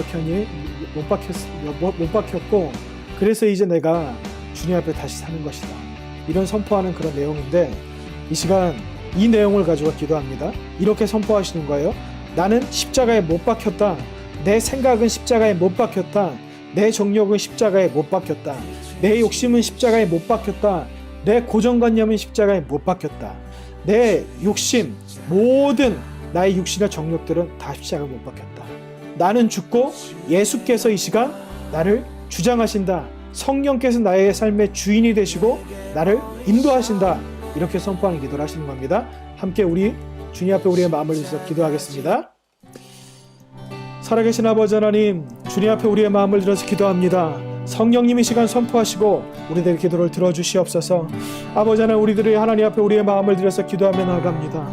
박혔고 그래서 이제 내가 주님 앞에 다시 사는 것이다. 이런 선포하는 그런 내용인데 이 시간 이 내용을 가지고 기도합니다. 이렇게 선포하시는 거예요. 나는 십자가에 못 박혔다. 내 생각은 십자가에 못 박혔다. 내 정욕은 십자가에 못 박혔다. 내 욕심은 십자가에 못 박혔다. 내 고정관념은 십자가에 못 박혔다. 내 욕심, 모든 나의 육신의 정욕들은 다 십자가에 못 박혔다. 나는 죽고 예수께서 이 시간 나를 주장하신다. 성령께서 나의 삶의 주인이 되시고 나를 인도하신다. 이렇게 선포하는 기도를 하시는 겁니다. 함께 우리 주님 앞에 우리의 마음을 들여서 기도하겠습니다. 살아계신 아버지 하나님, 주님 앞에 우리의 마음을 들어서 기도합니다. 성령님이 시간 선포하시고 우리들의 기도를 들어주시옵소서. 아버지 하나님, 우리들이 하나님 앞에 우리의 마음을 들여서 기도하며 나아갑니다.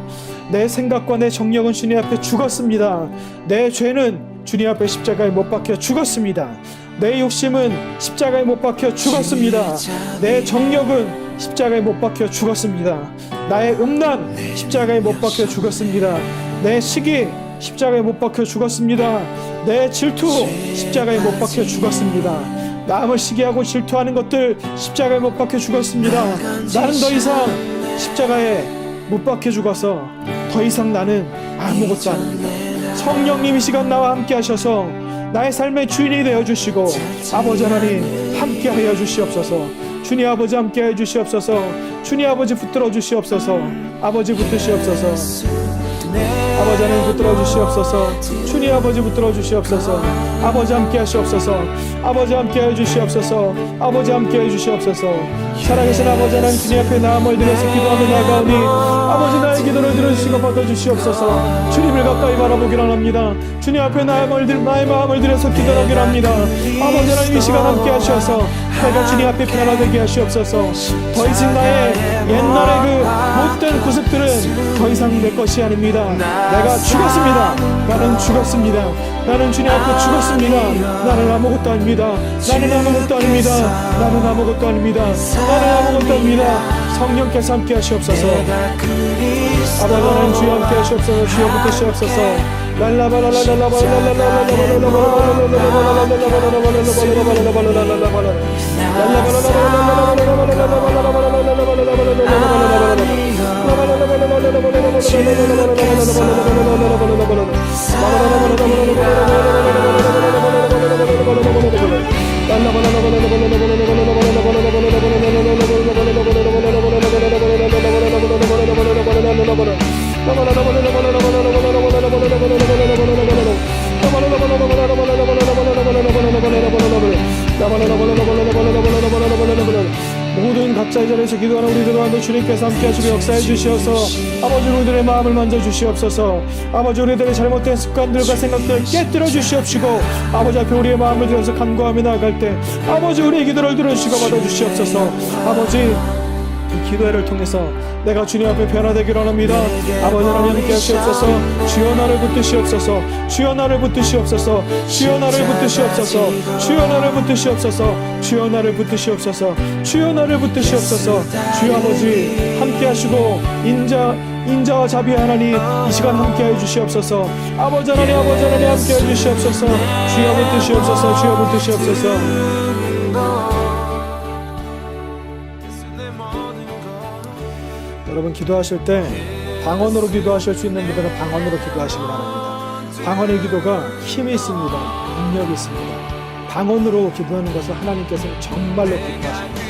내 생각과 내 정력은 주님 앞에 죽었습니다. 내 죄는 주님 앞에 십자가에 못 박혀 죽었습니다. 내 욕심은 십자가에 못 박혀 죽었습니다. 내 정력은 십자가에 못 박혀 죽었습니다. 나의 음란 십자가에 못 박혀 죽었습니다. 내 시기 십자가에 못 박혀 죽었습니다. 내 질투 십자가에 못 박혀 죽었습니다. 남을 시기하고 질투하는 것들 십자가에 못 박혀 죽었습니다. 나는 더 이상 십자가에 못 박혀 죽어서 더 이상 나는 아무것도 아닙니다. 성령님 이 시간 나와 함께 하셔서 나의 삶의 주인이 되어주시고 아버지 하나님 함께 하여 주시옵소서. 주님 아버지 함께 하여 주시옵소서. 주님 아버지 붙들어 주시옵소서. 아버지 붙드시옵소서. 아버지 하나님 붙들어 주시옵소서. 주님 아버지 붙들어 주시옵소서. 아버지 함께 하시옵소서. 아버지 함께 해 주시옵소서. 아버지 함께 해 주시옵소서. 살아계신 아버지 하나님 주님 앞에 나음을 드려서 기도하며 나아가오니 아버지 나의 기도를 들어주시고 받아주시옵소서. 주님을 가까이 바라보기를 합니다. 주님 앞에 나의 마음을 들여서 기도하기를 합니다. 아버지 하나님 이 시간 함께 하셔서 내가 주님 앞에 변화되게 하시옵소서. 더 이상 나의 옛날의 그 못된 구습들은 더 이상 내 것이 아닙니다. 내가 죽었습니다. 나는 죽었습니다. 나는 주님 앞에 죽었습니다. 나는 아무것도 아닙니다. 나는 아무것도 아닙니다. 나는 아무것도 아닙니다. 나는 아무것도 아닙니다. 성령께서 함께 하시옵소서. 아버지 하나님 주여 함께 하시옵소서. 주여 붙으시옵소서. 모든 각자의 자리에서 기도하는 우리들과 주님께서 함께 하시고 역사해 주시어서 아버지 우리들의 마음을 만져 주시옵소서. 아버지 우리들의 잘못된 습관들과 생각들을 깨뜨려 주시옵시고 아버지 앞에 우리의 마음을 들여서 간구하며 나아갈 때 아버지 우리의 기도를 들어주시고 받아 주시옵소서. 아버지 이 기도회를 통해서 내가 주님 앞에 변화되기를 원합니다. 아버지 하나님 함께 하시옵소서. 주여 나를 붙드시옵소서. 주여 나를 붙드시옵소서. 주여 나를 붙드시옵소서. 주여 나를 붙드시옵소서. 주여 나를 붙드시옵소서. 주여 나를 붙드시옵소서. 주여 아버지 함께 하시고 인자와 자비 하나님 이 시간 함께 해 주시옵소서. 아버지 하나님 함께 해 주시옵소서. 주여 붙드시옵소서. 주여 붙드시옵소서. 여러분 기도하실 때 방언으로 기도하실 수 있는 분들은 방언으로 기도하시기 바랍니다. 방언의 기도가 힘이 있습니다. 능력이 있습니다. 방언으로 기도하는 것을 하나님께서는 정말로 기뻐하십니다.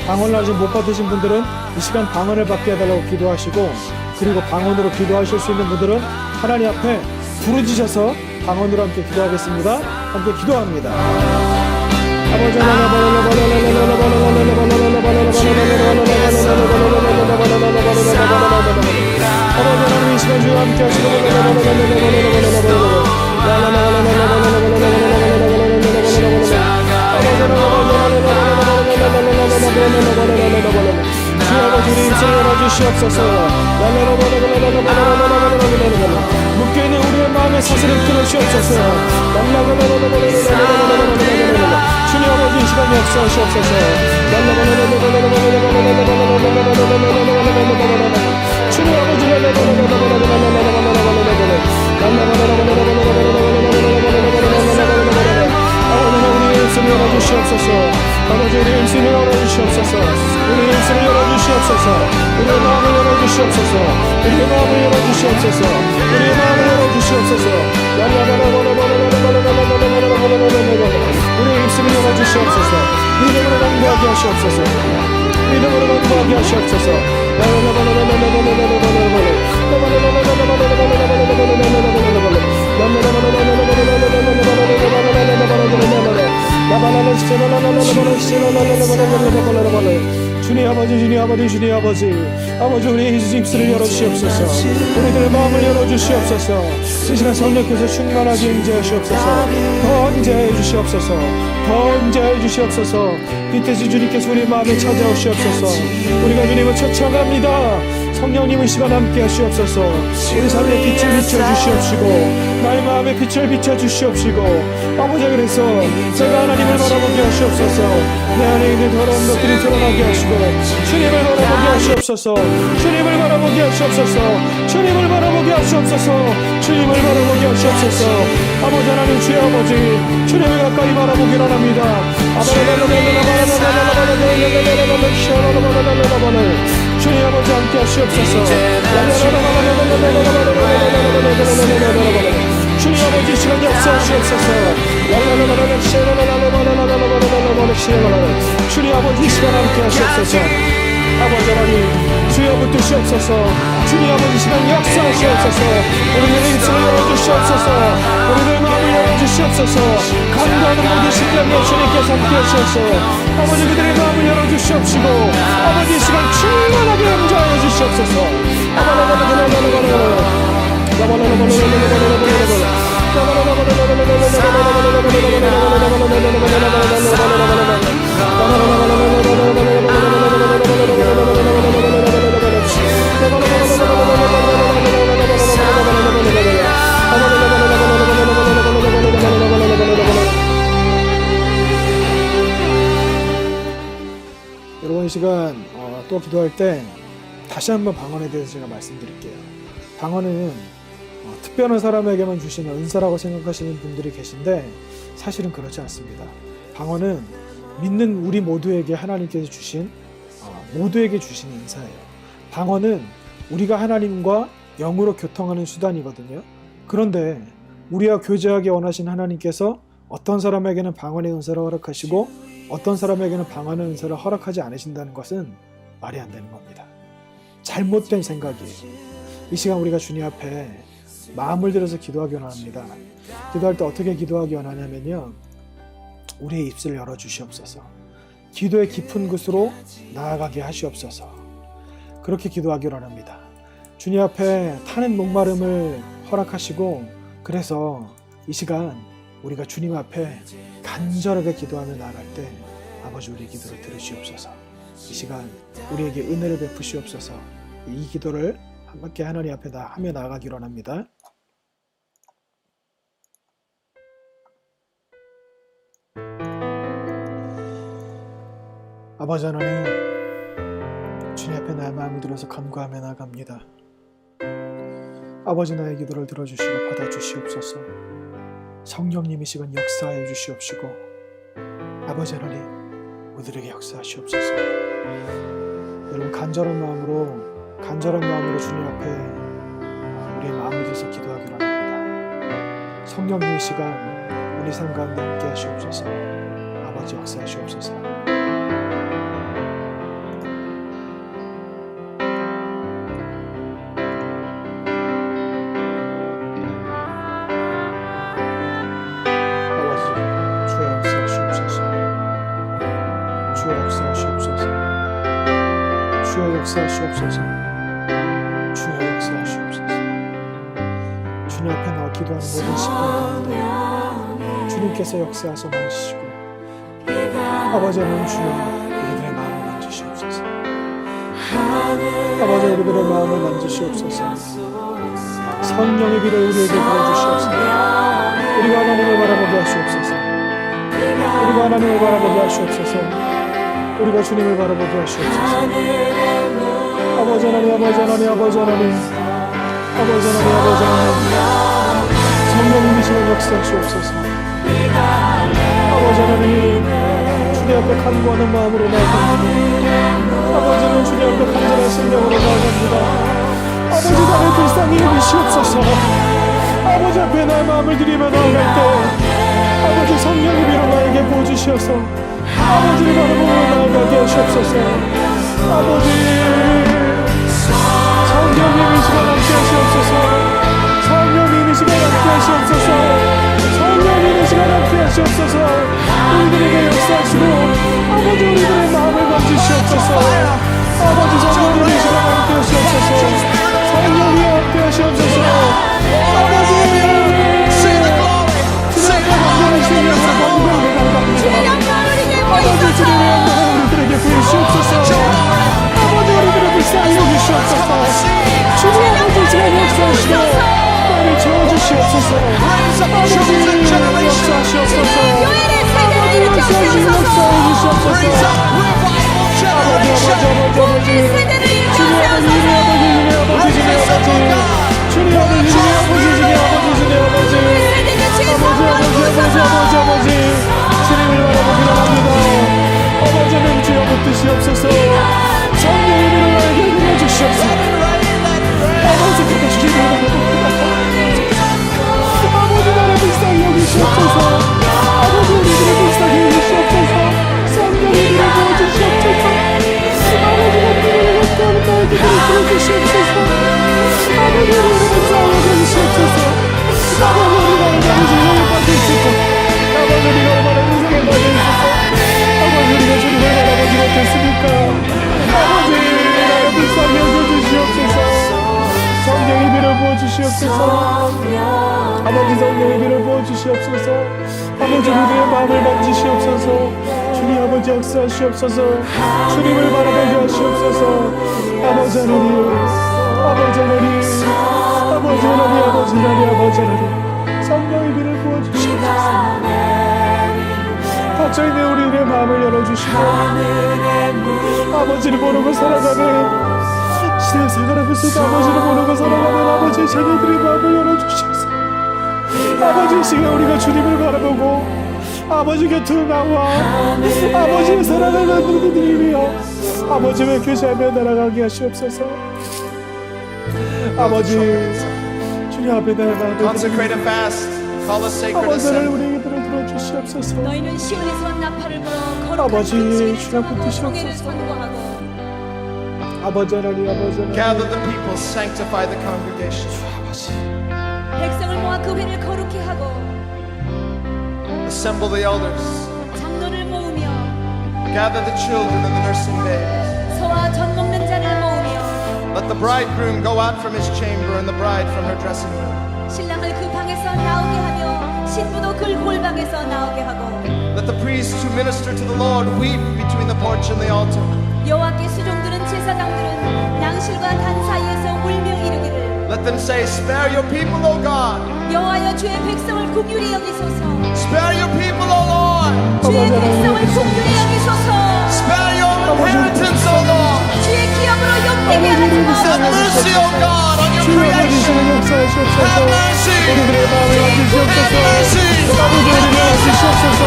방언을 아직 못 받으신 분들은 이 시간 방언을 받게 해달라고 기도하시고, 그리고 방언으로 기도하실 수 있는 분들은 하나님 앞에 부르짖어서 방언으로 함께 기도하겠습니다. 함께 기도합니다. 아버지 하나님 이 시간 주여 함께 하시고 주여 아버지 우리 입술을 열어주시옵소서. 묶여있는 우리의 마음의 사슬을 끊으시옵소서. 주님 아버지 이 시간 역사하시옵소서. 주님 아버지 우리의 입술을 열어주시옵소서. 아버지 우리의 입술을 열어주시옵소서. 우리의 입술을 열어주시옵소서. 우리의 마음을 열어주시옵소서. 우리의 마음을 열어주시옵소서. 우리의 마음을 열어주시옵소서. 우리의 입술을 열어주시옵소서. 믿음으로 강구하게 하시옵소서. 믿음으로 강구하게 하시옵소서. 주님 아버지, 주님 아버지, 주님 아버지, 아버지 우리의 입술을 열어주시옵소서. 우리들의 마음을 열어주시옵소서. 이 시간 성령께서 충만하게 임재하시옵소서. 더 임재해 주시옵소서. 더 임재해 주시옵소서. 빛에서 주님께서 우리 마음에 찾아오시옵소서. 우리가 주님을 초청합니다. 성령님의 시간 함께 하시옵소서. 우리 삶에 빛을 비춰주시옵시고 나의 마음에 빛을 비춰주시옵시고 아버지 그래서 제가 하나님을 바라보게 하시옵소서. 내 안에 있는 더러운 것들이 드러나게 하시고 주님을 바라보게 하시옵소서. 주님을 바라보게 하시옵소서. 주님을 바라보게 하시옵소서. 주님을 바라보게 하시옵소서. 아버지 하나님 주의 아버지 주님을 가까이 바라보기를 원합니다. 주님 아버지 함께 하시옵소서. 주님 아버지 시간 역사하시옵소서. 주님 아버지 시간 함께 하시옵소서. 아버지 하나님 주여 붙드시옵소서. 주님 아버지 시간 역사하시옵소서. 우리들의 입술을 열어주시옵소서. 우리들의 마음을 열어주시옵소서. 간구하는 모든 심령에 주님께서 함께 하시옵소서. 아버지 그들의 마음을 열어주시옵시고 아버지 시간 충만하게 응조하여 주시옵소서. 여러분 이 시간 또 기도할 때 다시 한번 방언에 대해서 제가 말씀드릴게요. 방언은 특별한 사람에게만 주시는 은사라고 생각하시는 분들이 계신데 사실은 그렇지 않습니다. 방언은 믿는 우리 모두에게 하나님께서 주신 모두에게 주신 은사예요. 방언은 우리가 하나님과 영으로 교통하는 수단이거든요. 그런데 우리와 교제하기 원하신 하나님께서 어떤 사람에게는 방언의 은사를 허락하시고 어떤 사람에게는 방언의 은사를 허락하지 않으신다는 것은 말이 안 되는 겁니다. 잘못된 생각이에요. 이 시간 우리가 주님 앞에 마음을 들여서 기도하기 원합니다. 기도할 때 어떻게 기도하기 원하냐면요, 우리의 입술을 열어주시옵소서. 기도의 깊은 곳으로 나아가게 하시옵소서. 그렇게 기도하기 원합니다. 주님 앞에 타는 목마름을 허락하시고 그래서 이 시간 우리가 주님 앞에 간절하게 기도하며 나아갈 때 아버지 우리의 기도를 들으시옵소서. 이 시간 우리에게 은혜를 베푸시옵소서. 이 기도를 함께 하나님 앞에 하며 나아가기로 합니다. 아버지 하나님, 주님 앞에 나의 마음을 들어서 간구하며 나아갑니다. 아버지 나의 기도를 들어주시고 받아주시옵소서. 성령님 이 시간 역사하여 주시옵시고 아버지 하나님 우리들에게 역사하시옵소서. 여러분 간절한 마음으로 주님 앞에 우리의 마음을 들여서 기도하기로 합니다. 성령님 이 시간 우리 삶 가운데 함께 하시옵소서. 아버지 역사하시옵소서. 주여 역사하시옵소서. 주여 역사하시옵소서. 주님 앞에 나와 기도하는 모든 시간 가운데 주님께서 역사하셔 만지시고 아버지 하나님 주여 우리들의 마음을 만지시옵소서. 아버지 우리들의 마음을 만지시옵소서. 성령의 비를 우리에게 부어주시옵소서. 우리가 하나님을 바라보게 하시옵소서. 우리가 하나님을 바라보게 하시옵소서. 우리가 주님을 바라보게 하시옵소서. 아버지 하나님, 아버지 하나님, 아버지 하나님, 아버지 하나님, 아버지 하나님, 성령님 이 시간 역사하시옵소서. 아버지 하나님, 주님 앞에 간구하는 마음으로 나아갑니다. 아버지는 주님 앞에 간절한 심령으로 나아갑니다. 아버지 나를 불쌍히 여기시옵소서. 아버지 앞에 나의 마음을 드리며 나아갈 때 아버지 성령이 비로 나에게 보여주셔서 아버지를 바라보며 나아가게 하시옵소서. 아버지 성령님 이 시간 함께 하시옵소서. 성령님 이 시간 함께 하시옵소서. 성령님 이 시간 함께 하시옵소서. 우리들에게 역사하시고 아버지 우리들의 마음을 만지시옵소서. 아버지 성령님 이 시간 함께 하시옵소서. 성령님 함께 하시옵소서. 아버지 주님의 간절한 심령으로 간구하며 나아갑니다. 아버지 주님의 영광을 우리들에게 부으시옵소서. 아버지 우리들의 불쌍히 여기시옵소서. 주시고 나를 채워주시옵소서. 아버지 역사하시옵소서. 아버지 역사해 주시옵소서. 아버지 주님을 바라보기로 합니다. 어머니는 주여 붙드시옵소서. 성령의 이름을 알게 해주시옵소서. 아버지 주님을 아버지 나를 불쌍히 여기시옵소서. 아버지 우리들을 불쌍히 여기시옵소서. 성령의 이름을 부어주시옵소서. 아버지가 우리를 역사하는 너희들을 부어주시옵소서. 아버지 우리를 불쌍히 여기시옵소서. 아버지 우리가 얼마나 세상에 빠져있을까. 아버지 우리가 얼마나 세상에 빠져있을까. 아버지 우리가 주님을 바라보지 못했습니까. 아버지 나를 불쌍히 여겨주시옵소서. 성령의 비를 부어주시옵소서. 아버지 성령의 비를 부어주시옵소서. 아버지 우리의 마음을 만지시옵소서. 주님 아버지 역사하시옵소서. 주님을 바라보게 하시옵소서. 아버지 하나님 아버지 하나님 아버지 하나님 아버지 하나님 아버지 하나님 성령의 비를 부어주시옵소서. 닫혀있는 우리의 마음을 열어주시고 아버지를 모르고 살아가는 시대의 생활하면서도 아버지를 모르고 살아가는 아버지의 자녀들의 마음을 열어주시옵소서. 아버지 이 시간 우리가 주님을 바라보고 아버지 곁으로 나와 아버지의 사랑을 나누는 일을 위하여 아버지의 교제하며 날아가게 하시옵소서. 아버지 주님 앞에 나아가는 Consecrate a fast. Call a sacred 아버지를 assembly. 우리에게 들어주시옵소서. 너희는 시온에서 나팔을 불어 거룩한 아버지, 등지기를 주여 정하고 붙드시옵소서. 성회를 선고하고 아버지 하나님 아버지 하나님 Gather the people, sanctify the congregation. 백성을 모아 그 회를 거룩히 하고 Assemble the elders. 장로를 모으며 Gather the children and the nursing babes. 소와 젖 먹는 자를 모으며 Let the bridegroom go out from his chamber and the bride from her dressing room. 신랑을 그 방에서 나오게 하며 신부도 그 골방에서 나오게 하고 Let the priests who minister to the Lord weep between the porch and the altar. 여호와께 수종들은 제사장들은 낭실과 단 사이에서 울며 이르기를 Let them say, Spare your people, O God. 여호와여 주의 백성을 긍휼히 여기소서. Spare your people, O Lord. 주의 백성을 긍휼히 여기소서. Spare your inheritance, O Lord. 주의 기업으로 욕되게 하지 Have 마소서. mercy, O God, on your 주여 아버지 creation. 주님 역사하시옵소서. Have mercy. 우리들의 마음을 만지시옵소서. Have mercy. 아버지 우리를 만지시옵소서.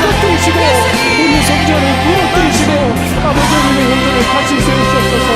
우리 성전을 무너뜨리시고 아버지 우리의 형제를 같이 세우시옵소서.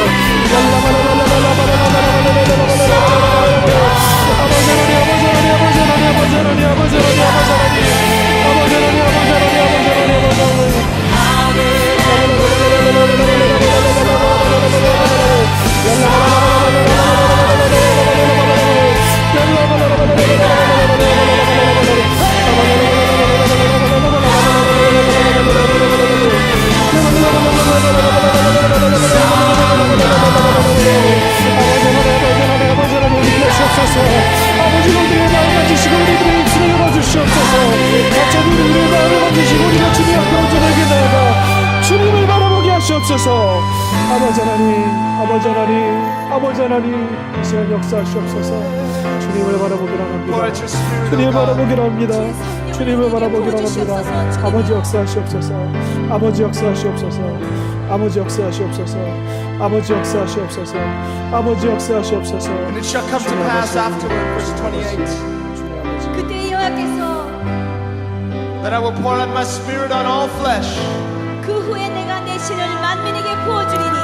아버지 우리의 마음을 만지시고 우리들의 입술을 열어주시옵소서. 갑자기 우리의 마음을 만지시고 우리가 주님 앞에 온전하게 나아가 주님을 바라보게 하시옵소서. 아버지 하나님 아버지 하나님 아버지 하나님 이 시간 역사하시옵소서. 주님을 바라보기로 합니다. Pour out your spirit, O 주님을 God. 바라보기로 합니다. 주님을 바라보기로 합니다. 아버지 역사하시옵소서. 아버지 역사하시옵소서. 아버지 역사하시옵소서. 아버지 역사하시옵소서. 아버지 역사하시옵소서. And it shall come to pass afterward, verse 28, 그때 여호와께서 that I will pour out my spirit on all flesh. 그 후에 내가 내 신을 만민에게 부어주리니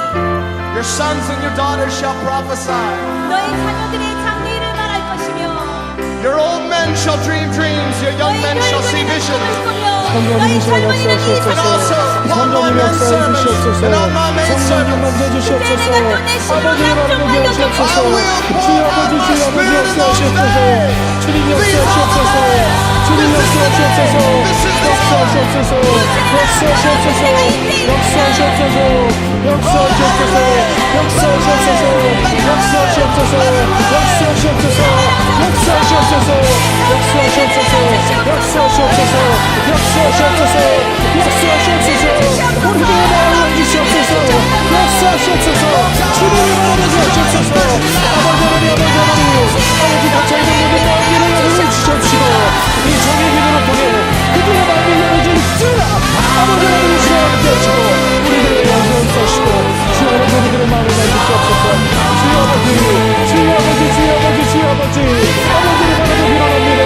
Your sons and your daughters shall prophesy. 너희 자녀들이 장래일을 말할 것이며 Your old men shall dream dreams. Your young 너희 men shall see 늙은이는 visions. 꿈을 꾸며 성령님 너희 시간 젊은이는 And 역사하시옵소서. also upon my 성령님 men 역사해 servants 주시옵소서. and on my men 성령님 servants. 만져주시옵소서. 그때 내가 또 내 신을 아버지를 바라보게 약속하여 하시옵소서. I will pour 주여 out 아버지 my 주여 아버지 spirit 역사하시옵소서. 주님 역사하시옵소서. 주님 역사하시옵소서. 역사하시옵소서. 역사하시옵소서. 역사하시옵소서. 역사하시옵소서. 역사하시옵소서. 역사하시옵소서. 역사하시옵소서. 역사하시옵소서. 역사하시옵소서. 역사하시옵소서. 역사하시옵소서. 역사하시옵소서. 우리들의 마음을 주시옵소서. 역사하시옵소서. 주님의 마음을 주시옵소서. 아버지 갇혀있는 모든 마음들을 열어주시옵시고 이 종의 기도를 통해 그들의 마음을 열어주시라. 아버지 하나님 주여 함께 하시고 우리들의 영광을 써시고 주여 하나님 우리들의 마음을 열어주시옵소서. 주여 아버지 주여 아버지 주여 아버지 주여 아버지 아버지를 바라고 기도합니다.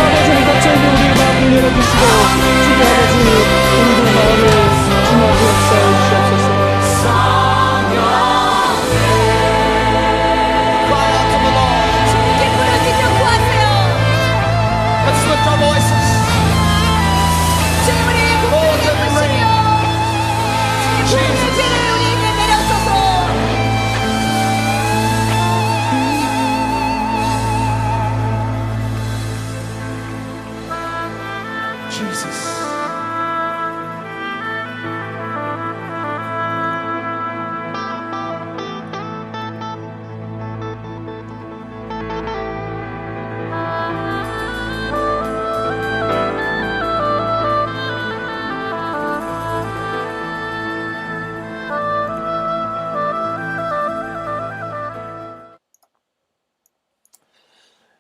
아버지를 갇혀있는 우리의 마음을 열어주시고 주여 아버지 우리들의 마음을 주여 역사해 주시옵소서. Let's lift our voices. Jesus.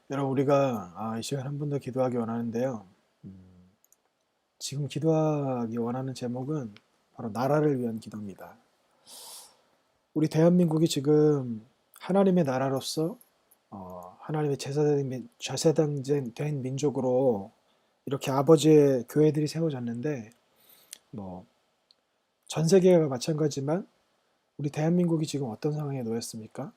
여러분 우리가 이 시간 한 번 더 기도하기 원하는데요. 지금 기도하기 원하는 제목은 바로 나라를 위한 기도입니다. 우리 대한민국이 지금 하나님의 나라로서 하나님의 제사장된 민족으로 이렇게 아버지의 교회들이 세워졌는데 전 세계가 마찬가지지만 우리 대한민국이 지금 어떤 상황에 놓였습니까?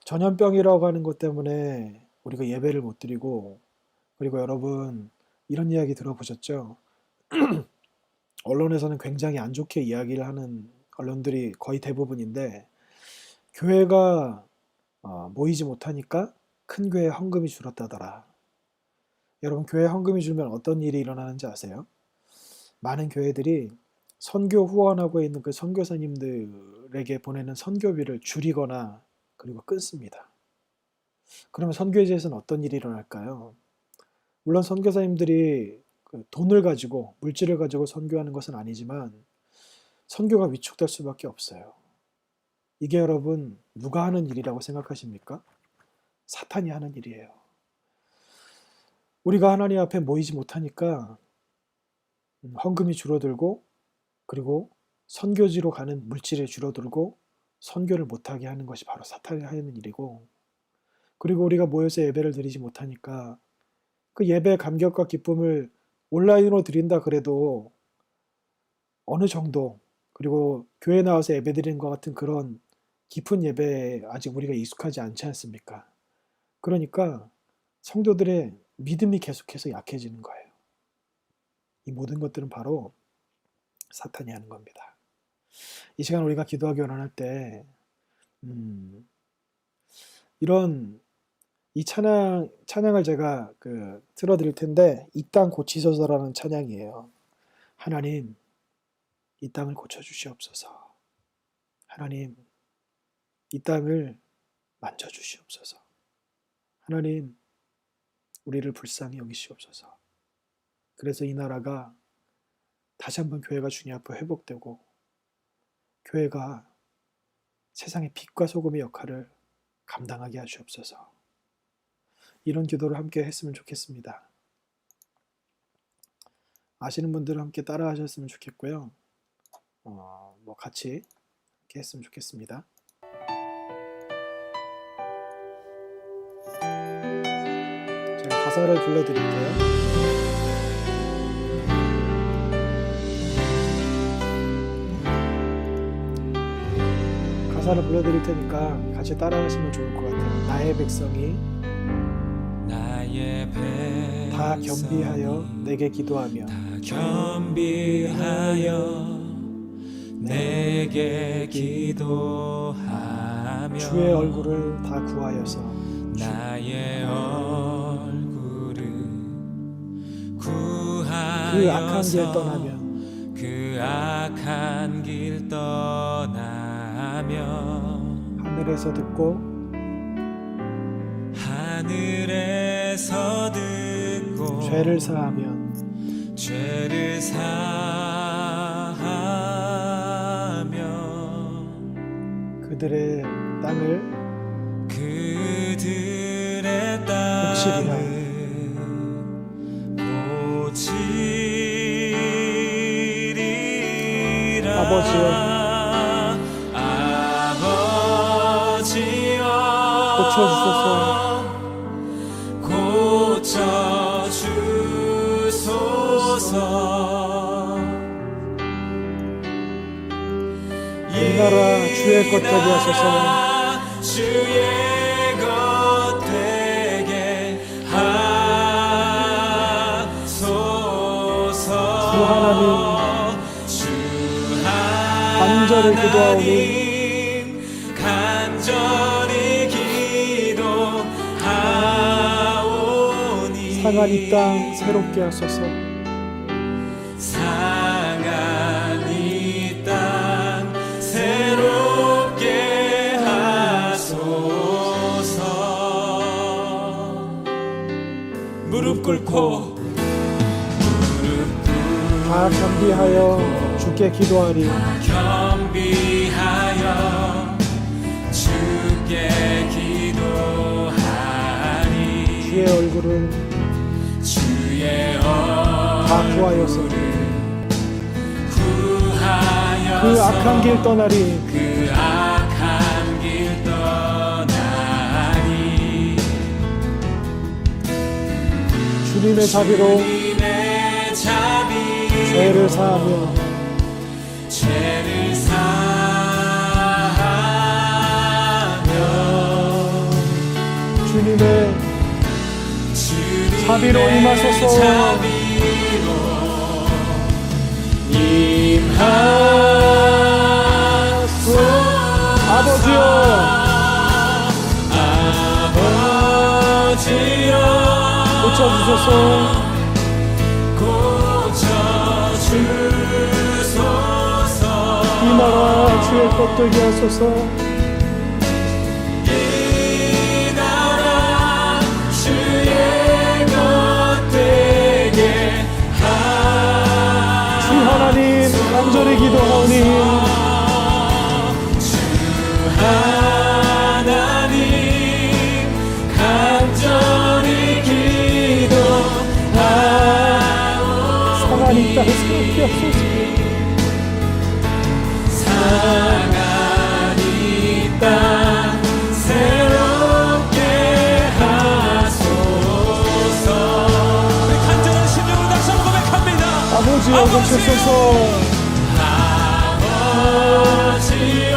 전염병이라고 하는 것 때문에 우리가 예배를 못 드리고, 그리고 여러분 이런 이야기 들어보셨죠? 언론에서는 굉장히 안 좋게 이야기를 하는 언론들이 거의 대부분인데, 교회가 모이지 못하니까 큰 교회 헌금이 줄었다더라. 여러분 교회 헌금이 줄면 어떤 일이 일어나는지 아세요? 많은 교회들이 선교 후원하고 있는 그 선교사님들에게 보내는 선교비를 줄이거나 그리고 끊습니다. 그러면 선교지에서는 어떤 일이 일어날까요? 물론 선교사님들이 돈을 가지고 물질을 가지고 선교하는 것은 아니지만 선교가 위축될 수밖에 없어요. 이게 여러분 누가 하는 일이라고 생각하십니까? 사탄이 하는 일이에요. 우리가 하나님 앞에 모이지 못하니까 헌금이 줄어들고, 그리고 선교지로 가는 물질이 줄어들고 선교를 못하게 하는 것이 바로 사탄이 하는 일이고, 그리고 우리가 모여서 예배를 드리지 못하니까 그 예배의 감격과 기쁨을 온라인으로 드린다 그래도 어느 정도, 그리고 교회 나와서 예배 드리는 것 같은 그런 깊은 예배에 아직 우리가 익숙하지 않지 않습니까? 그러니까 성도들의 믿음이 계속해서 약해지는 거예요. 이 모든 것들은 바로 사탄이 하는 겁니다. 이 시간 우리가 기도하기 원할 때 이 찬양을 제가 틀어드릴 텐데, 이 땅 고치소서라는 찬양이에요. 하나님, 이 땅을 고쳐주시옵소서. 하나님, 이 땅을 만져주시옵소서. 하나님, 우리를 불쌍히 여기시옵소서. 그래서 이 나라가 다시 한번 교회가 주님 앞에 회복되고, 교회가 세상의 빛과 소금의 역할을 감당하게 하시옵소서. 이런 기도를 함께 했으면 좋겠습니다. 아시는 분들은 함께 따라 하셨으면 좋겠고요. 같이 이렇게 했으면 좋겠습니다. 제가 가사를 불러드릴게요. 가사를 불러드릴 테니까 같이 따라하시면 좋을 것 같아요. 나의 백성이 다 겸비하여 내게 기도하며 내게 기도하며 주의 얼굴을 다 구하여서 나의 얼굴을 그 악한 길 구하여서 떠나며 그 악한 길 떠나며 하늘에서 듣고 하늘에서 듣고 죄를 사하면 죄를 사하며 그들의 땅을 그들의 고치리라. 땅을 고치리라. 아버지여, 아버지여 고쳐주소서. 고쳐주소서. 이 나라 주의 것 되게 하소서. 주의 것 되게 하소서. 주 하나님, 간절히 기도하오니 간절히 기도하오니 상한 이 땅 새롭게 하소서. 상한 이 땅 새롭게 하소서. 무릎 꿇고 다 겸비하여 주께 기도하리. 겸비하여 주께 기도하리. 주의 얼굴을 주의 다 구하여서 구하여서 그 악한 길 떠나리. 그 악한 길 떠나리. 주님의 자비로 주님의 자비로 죄를 사하며 죄를 사하며 주님의 자비로 임하소서. 아버지여, 아버지여 고쳐주소서. 고쳐주소서. 이 나라 주의 것 되게 하소서. 이 나라 주의 것 되게 주 하나님 간절히 기도하오니 주 하나님 간절히 기도하오니 상한 이 땅 새롭게 하소서. 상한 이 땅 새롭게 하소서. 우리 간절한 심령으로 다시 한번 고백합니다. 아버지여, 고쳐소서. 아버지여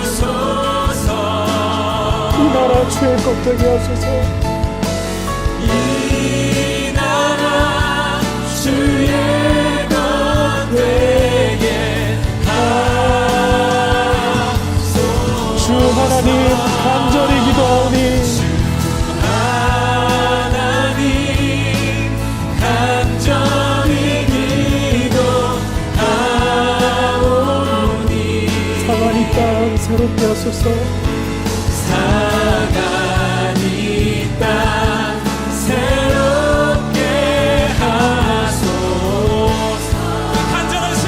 고쳐주소서. 이 나라 주의 것 되게 하소서. 이 나라 주의 것 되게 하소서. 주 하나님 간절히 기도하오니 하나님 간절히 기도하오니 상한 이 땅 새롭게 하소서. 상한 이 땅 새롭게 하소서.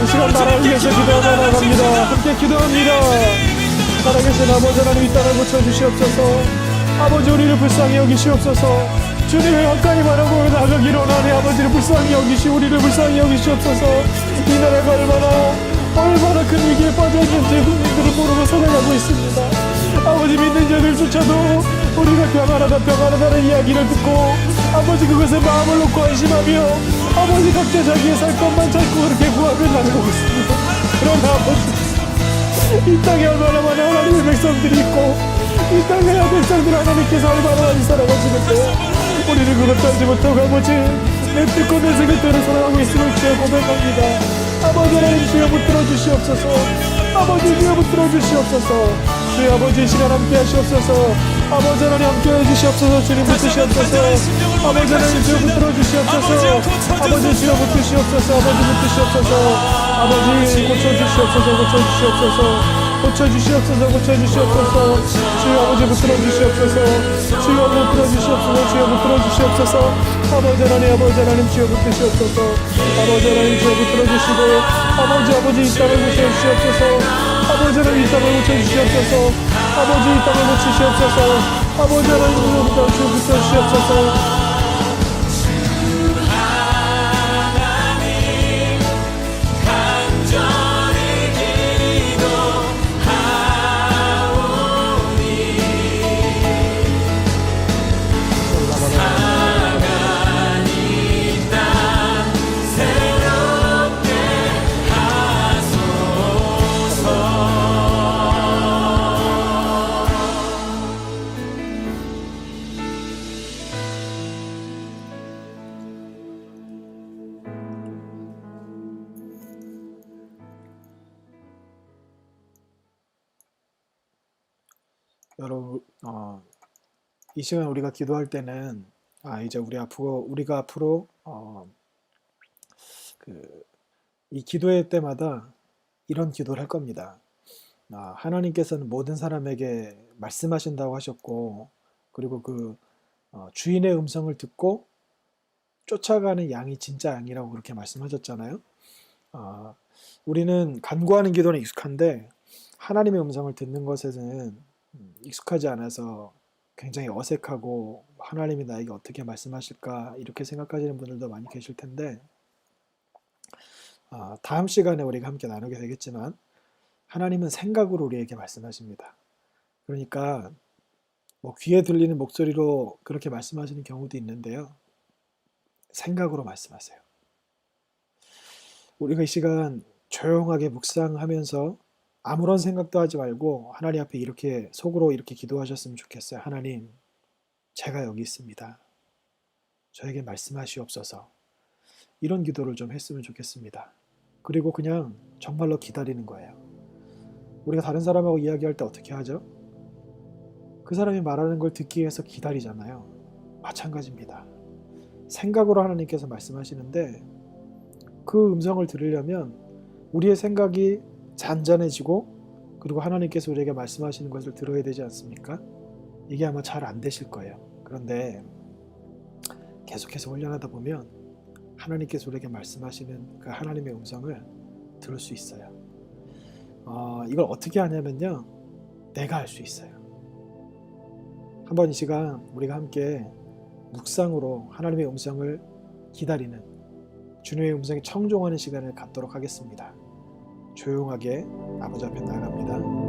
이 시간 나라를 위해서 기도하며 나갑니다. 함께 기도합니다. 살아계신 아버지 하나님, 이 땅을 고쳐주시옵소서. 아버지, 우리를 불쌍히 여기시옵소서. 주님을 가까이 바라보며 나가기로 하니 아버지를 불쌍히 여기시, 우리를 불쌍히 여기시옵소서. 이 나라가 얼마나 큰 위기에 빠져있는지 국민들은 모르고 살아가고 있습니다. 아버지, 믿는 자들조차도 우리가 평안하다는 이야기를 듣고 아버지 그것에 마음을 놓고 안심하며 아버지 각자 자기의 살 것만 찾고 그렇게 구하며 나가고 있습니다. 그러나 아버지, 이 땅에 얼마나 많은 하나님의 백성들이 있고 이 땅에 백성들 하나님께서 얼마나 많이 살아가시는데 우리는 그것도 하지 못하고 아버지 내 뜻과 내 생각대로 살아가고 있음을 주여 고백합니다. 아버지 하나님 주여 붙들어 주시옵소서. 아버지 주여 붙들어 주시옵소서. 주여 아버지 이 시간 함께 하시옵소서. 아버지 하나님 함께 해주시옵소서. 주님 붙으시옵소서. 아버지 하나님 주여 붙들어 주시옵소서. 아버지 주여 붙으시옵소서. 아버지 붙으시옵소서. 아버지 고쳐주시옵소서. 고쳐주시옵소서. 고쳐주시옵소서. 고쳐주시옵소서. 주여 아버지 붙들어 주시옵소서. 주여 붙들어 주시옵소서. 주여 붙들어 주시옵소서. 아버지 하나님 주여 붙으시옵소서. 아버지 하나님 주여 붙들어 주시고 아버지 이 땅을 고쳐주시옵소서. 아버지 하나님 이 땅을 고쳐주시옵소서. 아버지 이 땅을 고치시옵소서. 아버지 하나님 주여 붙여주시옵소서. 여러분, 이 시간 우리가 기도할 때는 이제 우리가 앞으로 이 기도회 때마다 이런 기도를 할 겁니다. 하나님께서는 모든 사람에게 말씀하신다고 하셨고, 그리고 주인의 음성을 듣고 쫓아가는 양이 진짜 양이라고 그렇게 말씀하셨잖아요. 우리는 간구하는 기도는 익숙한데 하나님의 음성을 듣는 것에는 익숙하지 않아서 굉장히 어색하고 하나님이 나에게 어떻게 말씀하실까 이렇게 생각하시는 분들도 많이 계실 텐데, 다음 시간에 우리가 함께 나누게 되겠지만 하나님은 생각으로 우리에게 말씀하십니다. 그러니까 귀에 들리는 목소리로 그렇게 말씀하시는 경우도 있는데요, 생각으로 말씀하세요. 우리가 이 시간 조용하게 묵상하면서 아무런 생각도 하지 말고 하나님 앞에 이렇게 속으로 이렇게 기도하셨으면 좋겠어요. 하나님, 제가 여기 있습니다. 저에게 말씀하시옵소서. 이런 기도를 좀 했으면 좋겠습니다. 그리고 그냥 정말로 기다리는 거예요. 우리가 다른 사람하고 이야기할 때 어떻게 하죠? 그 사람이 말하는 걸 듣기 위해서 기다리잖아요. 마찬가지입니다. 생각으로 하나님께서 말씀하시는데 그 음성을 들으려면 우리의 생각이 잔잔해지고, 그리고 하나님께서 우리에게 말씀하시는 것을 들어야 되지 않습니까? 이게 아마 잘 안 되실 거예요. 그런데 계속해서 훈련하다 보면 하나님께서 우리에게 말씀하시는 그 하나님의 음성을 들을 수 있어요. 이걸 어떻게 하냐면요, 내가 할 수 있어요. 한번 이 시간 우리가 함께 묵상으로 하나님의 음성을 기다리는, 주님의 음성에 청종하는 시간을 갖도록 하겠습니다. 조용하게 아버지 앞에 나아갑니다.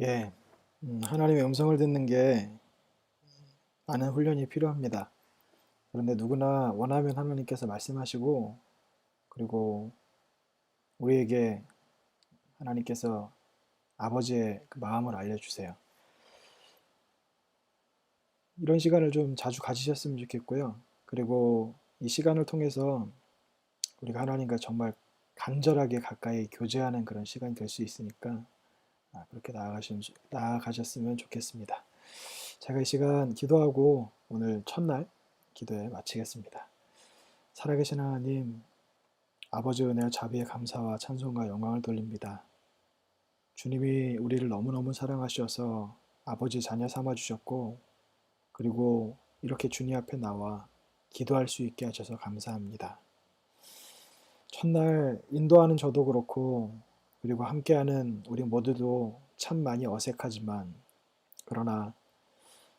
예, 하나님의 음성을 듣는 게 많은 훈련이 필요합니다. 그런데 누구나 원하면 하나님께서 말씀하시고, 그리고 우리에게 하나님께서 아버지의 그 마음을 알려주세요. 이런 시간을 좀 자주 가지셨으면 좋겠고요. 그리고 이 시간을 통해서 우리가 하나님과 정말 간절하게 가까이 교제하는 그런 시간이 될 수 있으니까 그렇게 나아가셨으면 좋겠습니다. 제가 이 시간 기도하고 오늘 첫날 기도에 마치겠습니다. 살아계신 하나님, 아버지 은혜와 자비의 감사와 찬송과 영광을 돌립니다. 주님이 우리를 너무너무 사랑하셔서 아버지 자녀 삼아주셨고, 그리고 이렇게 주님 앞에 나와 기도할 수 있게 하셔서 감사합니다. 첫날 인도하는 저도 그렇고, 그리고 함께하는 우리 모두도 참 많이 어색하지만, 그러나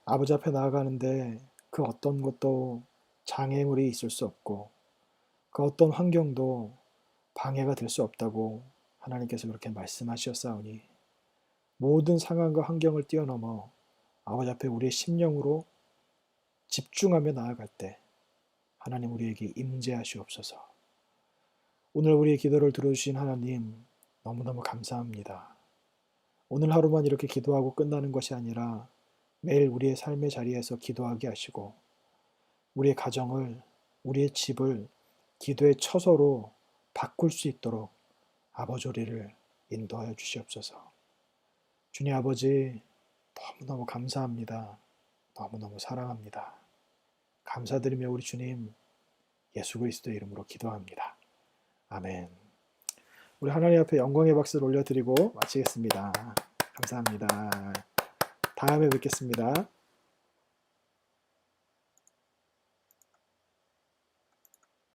아버지 앞에 나아가는데 그 어떤 것도 장애물이 있을 수 없고, 그 어떤 환경도 방해가 될 수 없다고 하나님께서 그렇게 말씀하셨사오니, 모든 상황과 환경을 뛰어넘어 아버지 앞에 우리의 심령으로 집중하며 나아갈 때 하나님 우리에게 임재하시옵소서. 오늘 우리의 기도를 들어주신 하나님 너무너무 감사합니다. 오늘 하루만 이렇게 기도하고 끝나는 것이 아니라 매일 우리의 삶의 자리에서 기도하게 하시고, 우리의 가정을, 우리의 집을 기도의 처소로 바꿀 수 있도록 아버지 우리를 인도하여 주시옵소서. 주님 아버지, 너무너무 감사합니다. 너무너무 사랑합니다. 감사드리며 우리 주님 예수 그리스도의 이름으로 기도합니다. 아멘. 우리 하나님 앞에 영광의 박수를 올려드리고 마치겠습니다. 감사합니다. 다음에 뵙겠습니다.